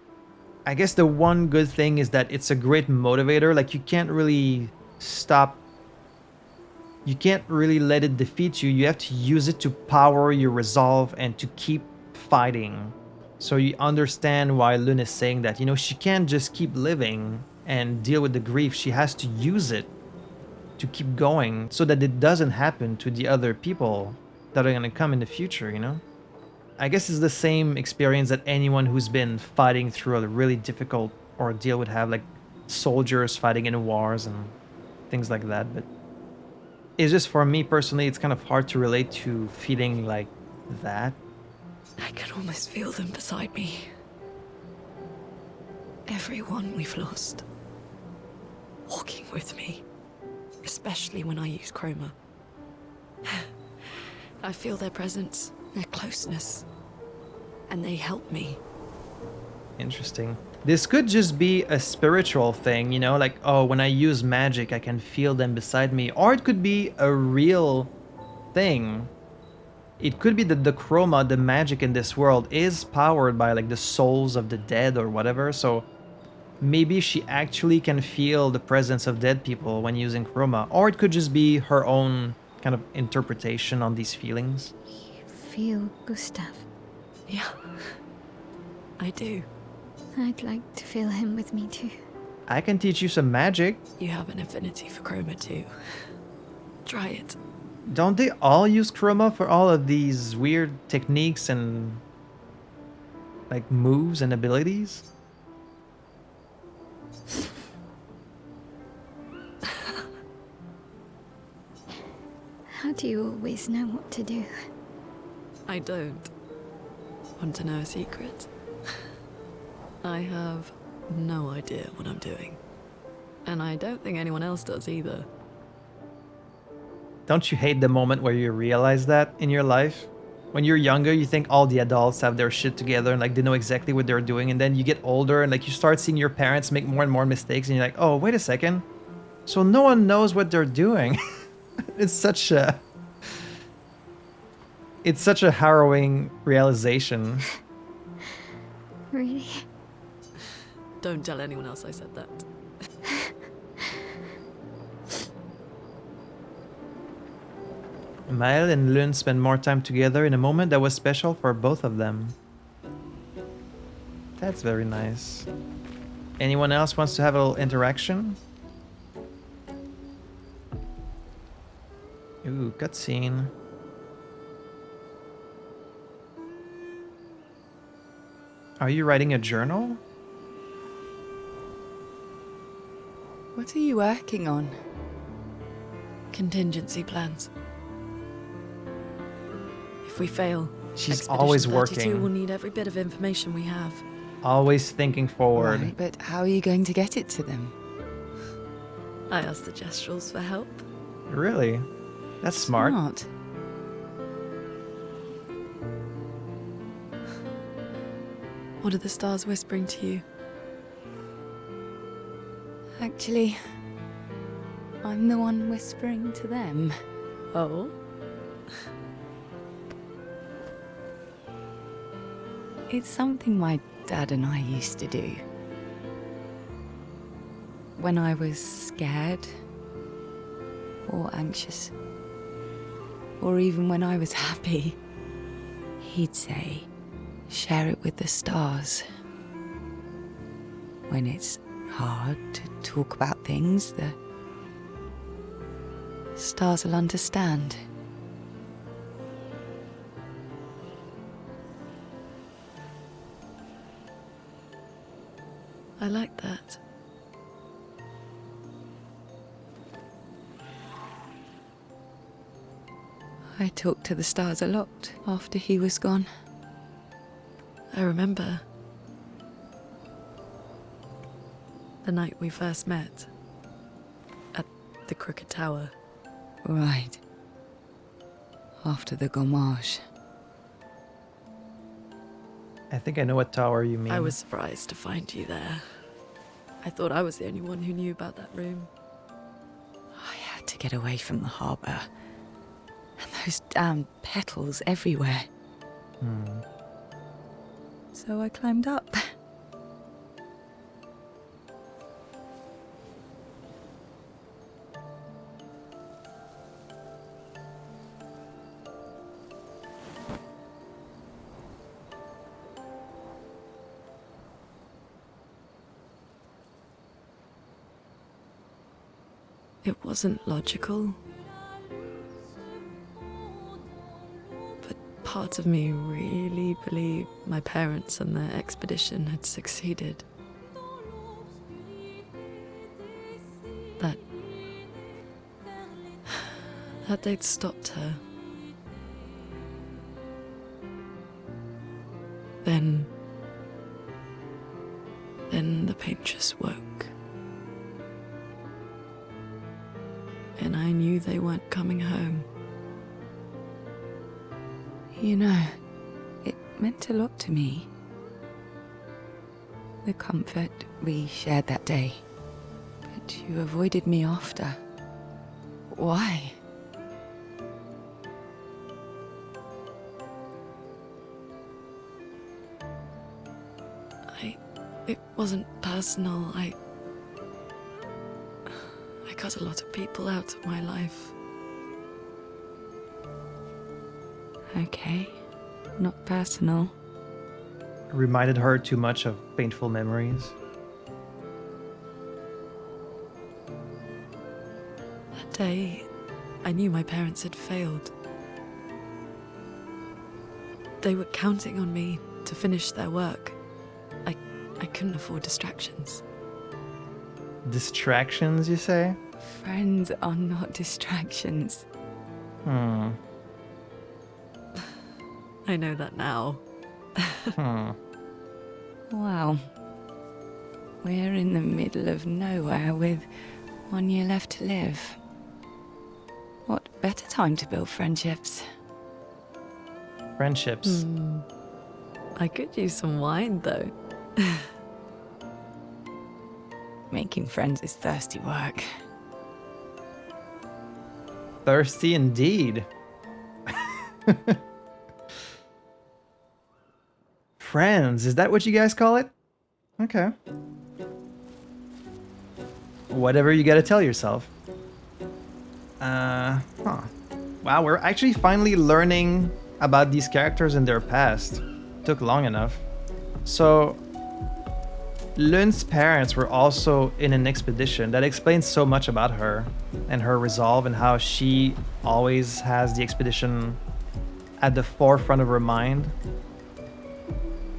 Speaker 1: I guess the one good thing is that it's a great motivator. Like, you can't really stop. You can't really let it defeat you. You have to use it to power your resolve and to keep fighting. So you understand why Lune is saying that. You know, she can't just keep living and deal with the grief. She has to use it to keep going so that it doesn't happen to the other people that are going to come in the future, you know? I guess it's the same experience that anyone who's been fighting through a really difficult ordeal would have, like soldiers fighting in wars and things like that. But it's just, for me personally, it's kind of hard to relate to feeling like that.
Speaker 3: I can almost feel them beside me. Everyone we've lost. Walking with me. Especially when I use chroma. I feel their presence, their closeness. And they help me.
Speaker 1: Interesting. This could just be a spiritual thing, you know, like, oh, when I use magic, I can feel them beside me. Or it could be a real thing. It could be that the chroma, the magic in this world, is powered by like the souls of the dead or whatever. So maybe she actually can feel the presence of dead people when using chroma. Or it could just be her own kind of interpretation on these feelings.
Speaker 4: You feel Gustav?
Speaker 3: Yeah, I do.
Speaker 4: I'd like to feel him with me too.
Speaker 1: I can teach you some magic.
Speaker 3: You have an affinity for chroma too. Try it.
Speaker 1: Don't they all use chroma for all of these weird techniques and like moves and abilities?
Speaker 4: How do you always know what to do?
Speaker 3: I don't. Want to know a secret? I have no idea what I'm doing. And I don't think anyone else does either.
Speaker 1: Don't you hate the moment where you realize that in your life? When you're younger, you think all the adults have their shit together and like they know exactly what they're doing. And then you get older and like you start seeing your parents make more and more mistakes. And you're like, oh, wait a second. So no one knows what they're doing. It's such a harrowing realization.
Speaker 4: Really?
Speaker 3: Don't tell anyone else I said that.
Speaker 1: Maël and Lune spend more time together in a moment that was special for both of them. That's very nice. Anyone else wants to have a little interaction? Ooh, cutscene. Are you writing a journal?
Speaker 5: What are you working on?
Speaker 3: Contingency plans. If we fail,
Speaker 1: She's always
Speaker 3: Expedition 32 will
Speaker 1: working.
Speaker 3: need every bit of information we have.
Speaker 1: Always thinking forward.
Speaker 5: Right, but how are you going to get it to them?
Speaker 3: I asked the Gestrals for help.
Speaker 1: Really? That's smart.
Speaker 3: What are the stars whispering to you?
Speaker 5: Actually, I'm the one whispering to them.
Speaker 3: Oh?
Speaker 5: It's something my dad and I used to do. When I was scared, or anxious, or even when I was happy, he'd say, share it with the stars. When it's hard to talk about things, the stars will understand.
Speaker 3: I like that.
Speaker 5: I talked to the stars a lot after he was gone.
Speaker 3: I remember the night we first met at the Crooked Tower.
Speaker 5: Right. After the gommage.
Speaker 1: I think I know what tower you mean.
Speaker 3: I was surprised to find you there. I thought I was the only one who knew about that room.
Speaker 5: I had to get away from the harbour. And those damn petals everywhere. So I climbed up.
Speaker 3: It wasn't logical. But part of me really believed my parents and their expedition had succeeded. That they'd stopped her. Then the paint just woke. And I knew they weren't coming home.
Speaker 5: You know, it meant a lot to me. The comfort we shared that day. But you avoided me after. Why?
Speaker 3: It wasn't personal. I cut a lot of people out of my life.
Speaker 5: Okay, not personal.
Speaker 1: Reminded her too much of painful memories.
Speaker 3: That day, I knew my parents had failed. They were counting on me to finish their work. I couldn't afford distractions.
Speaker 1: Distractions, you say?
Speaker 5: Friends are not distractions.
Speaker 3: I know that now.
Speaker 5: Wow. We're in the middle of nowhere with 1 year left to live. What better time to build friendships?
Speaker 1: Friendships.
Speaker 3: I could use some wine, though.
Speaker 5: Making friends is thirsty work.
Speaker 1: Thirsty indeed. Friends, is that what you guys call it? Okay. Whatever you gotta tell yourself. Wow, we're actually finally learning about these characters and their past. Took long enough. So, Lun's parents were also in an expedition. That explains so much about her and her resolve and how she always has the expedition at the forefront of her mind.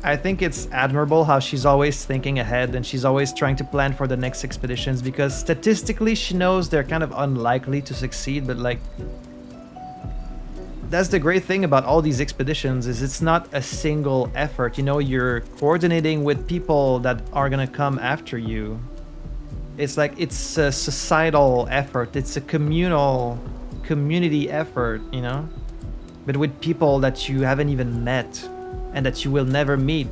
Speaker 1: I think it's admirable how she's always thinking ahead and she's always trying to plan for the next expeditions, because statistically she knows they're kind of unlikely to succeed, but like, that's the great thing about all these expeditions, is it's not a single effort. You know, you're coordinating with people that are gonna come after you. It's like, it's a societal effort. It's a community effort, you know? But with people that you haven't even met and that you will never meet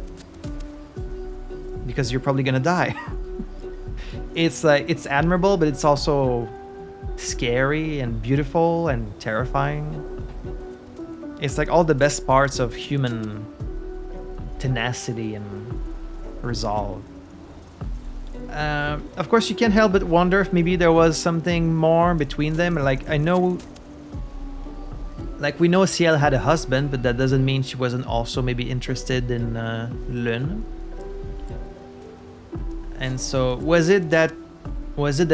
Speaker 1: because you're probably gonna die. It's like, it's admirable, but it's also scary and beautiful and terrifying. It's like all the best parts of human tenacity and resolve. Of course, you can't help but wonder if maybe there was something more between them. Like, I know, like, we know Ciel had a husband, but that doesn't mean she wasn't also maybe interested in Lun. And so, was it that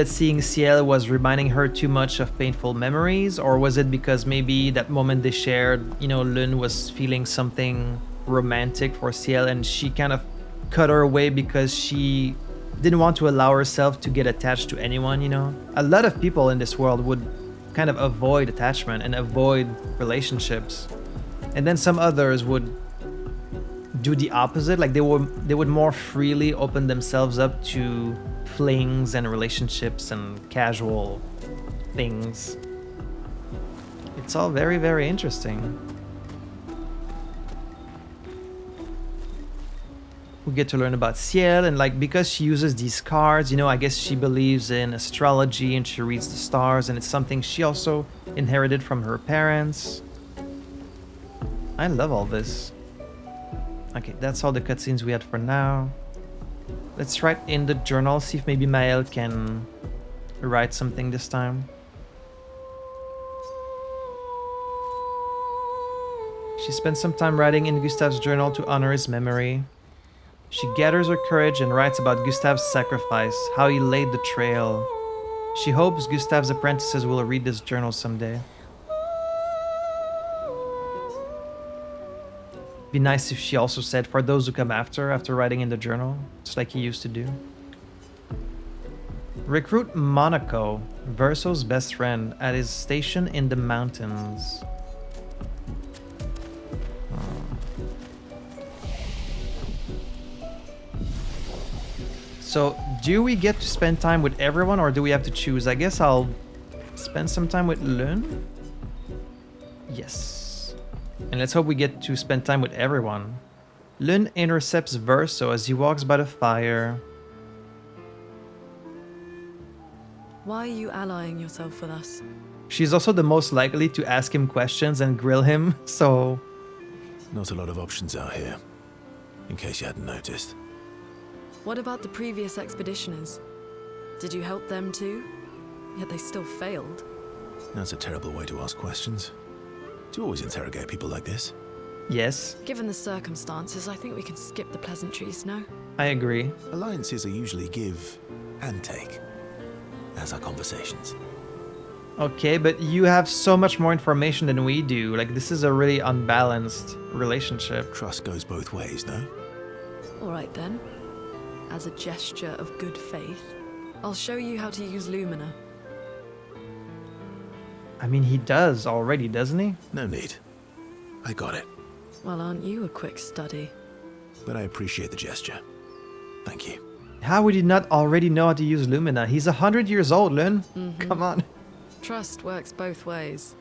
Speaker 1: seeing Ciel was reminding her too much of painful memories, or was it because maybe that moment they shared, you know, Lun was feeling something romantic for Ciel and she kind of cut her away because she didn't want to allow herself to get attached to anyone, you know? A lot of people in this world would kind of avoid attachment and avoid relationships. And then some others would do the opposite, like they would more freely open themselves up to flings and relationships and casual things. It's all very, very interesting. We get to learn about Ciel, and like, because she uses these cards, you know, I guess she believes in astrology and she reads the stars, and it's something she also inherited from her parents. I love all this. Okay, that's all the cutscenes we had for now. Let's write in the journal, see if maybe Maëlle can write something this time. She spent some time writing in Gustave's journal to honor his memory. She gathers her courage and writes about Gustave's sacrifice, how he laid the trail. She hopes Gustave's apprentices will read this journal someday. Be nice if she also said, for those who come after writing in the journal, just like he used to do. Recruit Monaco, Verso's best friend, at his station in the mountains. So, do we get to spend time with everyone, or do we have to choose? I guess I'll spend some time with Lun. Yes. And let's hope we get to spend time with everyone. Lun intercepts Verso as he walks by the fire.
Speaker 3: Why are you allying yourself with us?
Speaker 1: She's also the most likely to ask him questions and grill him, so...
Speaker 2: Not a lot of options out here, in case you hadn't noticed.
Speaker 3: What about the previous expeditioners? Did you help them too? Yet they still failed.
Speaker 2: That's a terrible way to ask questions. Do you always interrogate people like this?
Speaker 1: Yes.
Speaker 3: Given the circumstances, I think we can skip the pleasantries, no?
Speaker 1: I agree.
Speaker 2: Alliances are usually give and take, as are conversations.
Speaker 1: Okay, but you have so much more information than we do. Like, this is a really unbalanced relationship.
Speaker 2: Trust goes both ways, no?
Speaker 3: All right then. As a gesture of good faith, I'll show you how to use Lumina.
Speaker 1: I mean, he does already, doesn't he?
Speaker 2: No need. I got it.
Speaker 3: Well, aren't you a quick study?
Speaker 2: But I appreciate the gesture. Thank you.
Speaker 1: How would he not already know how to use Lumina? He's 100 years old, Lun. Come on.
Speaker 3: Trust works both ways.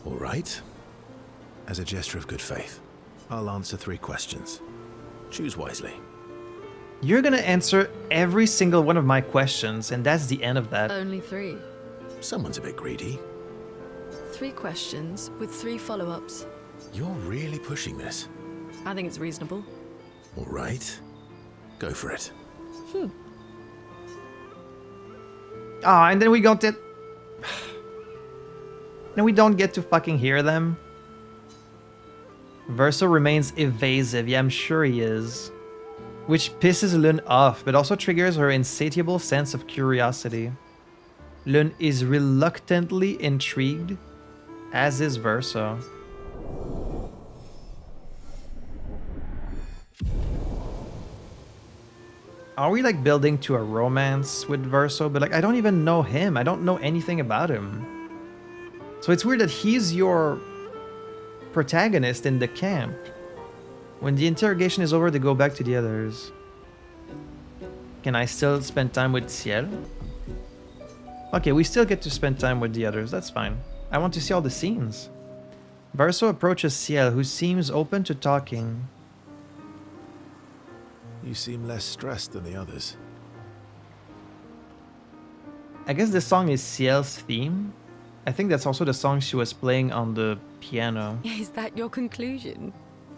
Speaker 2: All right. As a gesture of good faith, I'll answer 3 questions. Choose wisely.
Speaker 1: You're gonna answer every single one of my questions, and that's the end of that.
Speaker 3: Only 3.
Speaker 2: Someone's a bit greedy.
Speaker 3: 3 questions with 3 follow-ups.
Speaker 2: You're really pushing this.
Speaker 3: I think it's reasonable.
Speaker 2: All right. Go for it.
Speaker 1: Ah, and then we don't get... Then we don't get to fucking hear them. Verso remains evasive. Yeah, I'm sure he is. Which pisses Lun off, but also triggers her insatiable sense of curiosity. Lun is reluctantly intrigued, as is Verso. Are we like building to a romance with Verso? But like, I don't even know him. I don't know anything about him. So it's weird that he's your protagonist in the camp. When the interrogation is over, they go back to the others. Can I still spend time with Ciel? Okay, we still get to spend time with the others. That's fine. I want to see all the scenes. Verso approaches Ciel, who seems open to talking.
Speaker 2: You seem less stressed than the others.
Speaker 1: I guess this song is Ciel's theme. I think that's also the song she was playing on the piano.
Speaker 5: Is that your conclusion?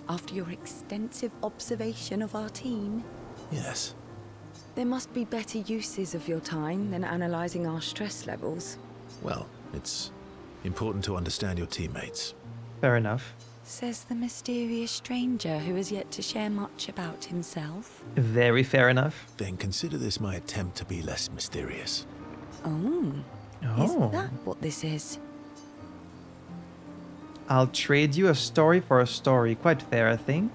Speaker 5: After your extensive observation of our team?
Speaker 2: Yes.
Speaker 5: There must be better uses of your time than analysing our stress levels.
Speaker 2: Well, it's important to understand your teammates.
Speaker 1: Fair enough.
Speaker 5: Says the mysterious stranger who has yet to share much about himself.
Speaker 1: Very fair enough.
Speaker 2: Then consider this my attempt to be less mysterious.
Speaker 5: Oh.
Speaker 1: Oh.
Speaker 5: Is that what this is?
Speaker 1: I'll trade you a story for a story. Quite fair, I think.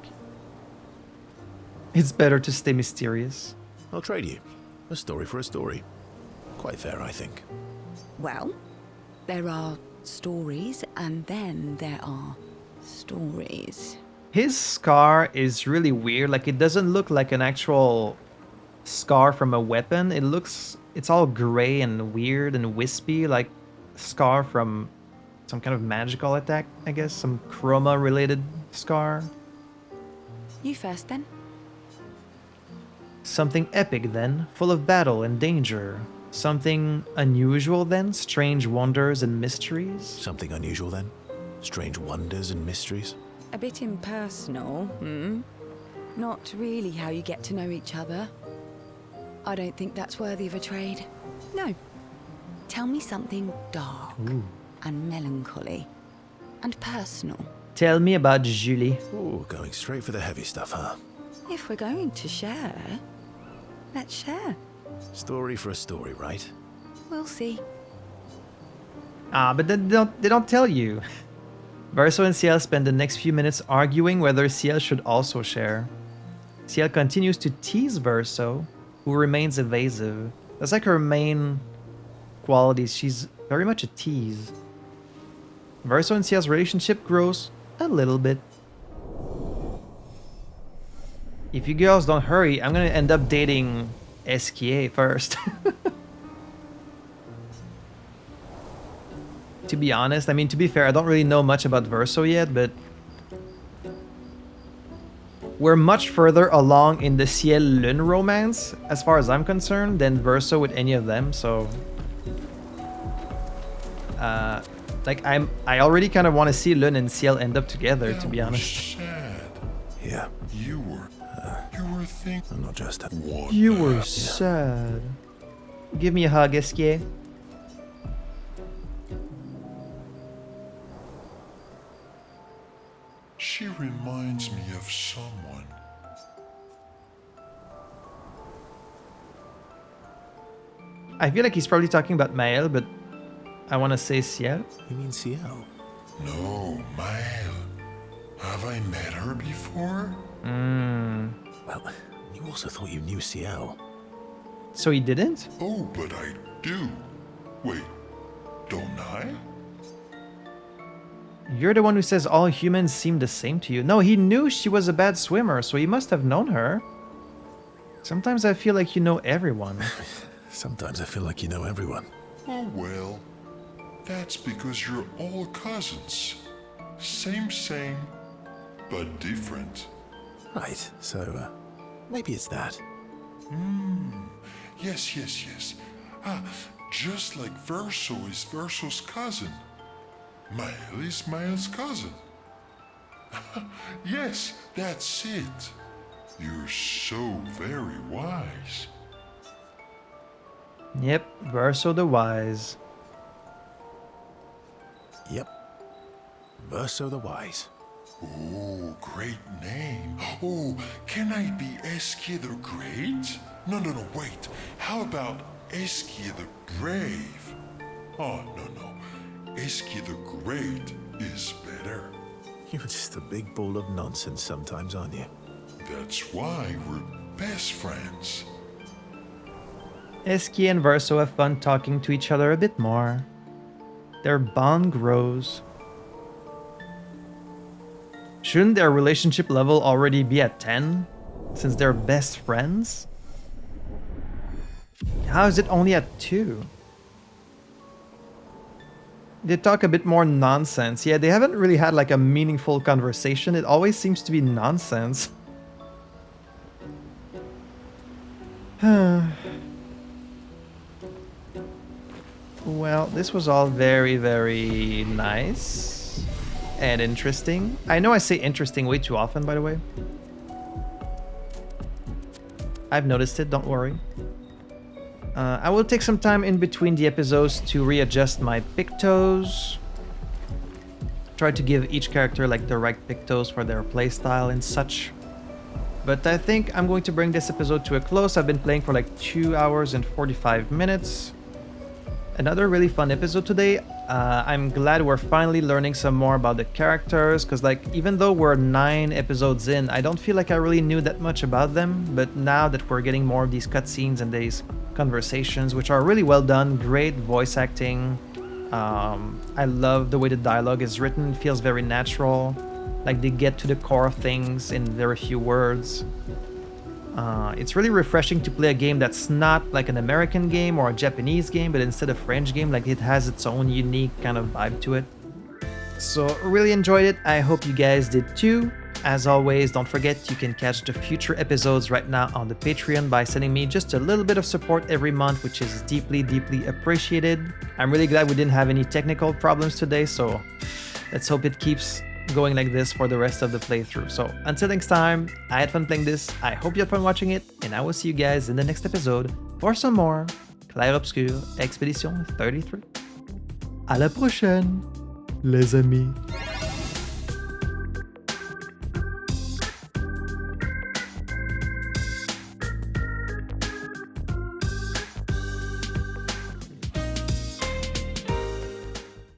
Speaker 1: It's better to stay mysterious.
Speaker 2: I'll trade you. A story for a story. Quite fair, I think.
Speaker 5: Well, there are stories and then there are stories.
Speaker 1: His scar is really weird. Like, it doesn't look like an actual scar from a weapon. It's all gray and weird and wispy, like scar from some kind of magical attack, I guess. Some chroma-related scar.
Speaker 5: You first, then.
Speaker 1: Something epic, then, full of battle and danger. Something unusual, then, strange wonders and mysteries.
Speaker 2: Something unusual, then? Strange wonders and mysteries?
Speaker 5: A bit impersonal, Not really how you get to know each other. I don't think that's worthy of a trade. No. Tell me something dark and melancholy and personal.
Speaker 1: Tell me about Julie.
Speaker 2: Ooh, going straight for the heavy stuff, huh?
Speaker 5: If we're going to share, let's share.
Speaker 2: Story for a story, right?
Speaker 5: We'll see.
Speaker 1: But they don't tell you. Verso and Ciel spend the next few minutes arguing whether Ciel should also share. Ciel continues to tease Verso, who remains evasive. That's like her main quality. She's very much a tease. Verso and Ciel's relationship grows a little bit. If you girls don't hurry, I'm gonna end up dating SKA first. To be honest, I mean, to be fair, I don't really know much about Verso yet, but we're much further along in the Ciel Lune romance, as far as I'm concerned, than Verso with any of them, so... like, I already kind of want to see Lune and Ciel end up together, to be honest.
Speaker 8: Sad.
Speaker 2: Yeah.
Speaker 8: You were thinking.
Speaker 2: I'm not just...
Speaker 1: You were sad. Give me a hug, SKA.
Speaker 8: She reminds me of someone.
Speaker 1: I feel like he's probably talking about Maël, but I want to say Ciel.
Speaker 2: You mean Ciel?
Speaker 8: No, Maël. Have I met her before?
Speaker 2: Well, you also thought you knew Ciel.
Speaker 1: So he didn't?
Speaker 8: Oh, but I do. Wait, don't I?
Speaker 1: You're the one who says all humans seem the same to you. No, he knew she was a bad swimmer, so he must have known her. Sometimes I feel like you know everyone.
Speaker 2: Sometimes I feel like you know everyone.
Speaker 8: Oh, well. That's because you're all cousins. Same, but different.
Speaker 2: Right, so, maybe it's that.
Speaker 8: Yes. Ah, just like Verso is Verso's cousin. Maël is Maël's cousin. Yes, that's it. You're so very wise.
Speaker 1: Yep, Verso the Wise.
Speaker 2: Yep. Verso the Wise.
Speaker 8: Oh, great name. Oh, can I be Eskia the Great? No, wait. How about Eskia the Brave? Oh, no. Eskia the Great is better.
Speaker 2: You're just a big ball of nonsense sometimes, aren't you?
Speaker 8: That's why we're best friends.
Speaker 1: Eskia and Verso have fun talking to each other a bit more. Their bond grows. Shouldn't their relationship level already be at 10, since they're best friends? How is it only at 2? They talk a bit more nonsense. Yeah, they haven't really had like a meaningful conversation. It always seems to be nonsense. Well, this was all very, very nice and interesting. I know I say interesting way too often, by the way. I've noticed it, don't worry. I will take some time in between the episodes to readjust my pictos. Try to give each character like the right pictos for their playstyle and such. But I think I'm going to bring this episode to a close. I've been playing for like 2 hours and 45 minutes. Another really fun episode today. I'm glad we're finally learning some more about the characters, because like even though we're 9 episodes in, I don't feel like I really knew that much about them. But now that we're getting more of these cutscenes and these conversations, which are really well done, great voice acting. I love the way the dialogue is written. It feels very natural. Like they get to the core of things in very few words. It's really refreshing to play a game that's not like an American game or a Japanese game, but instead a French game. Like it has its own unique kind of vibe to it. So really enjoyed it. I hope you guys did too. As always, don't forget you can catch the future episodes right now on the Patreon by sending me just a little bit of support every month, which is deeply, deeply appreciated. I'm really glad we didn't have any technical problems today, so let's hope it keeps going like this for the rest of the playthrough. So until next time, I had fun playing this, I hope you had fun watching it, and I will see you guys in the next episode for some more Clair Obscur Expedition 33. À la prochaine, les amis.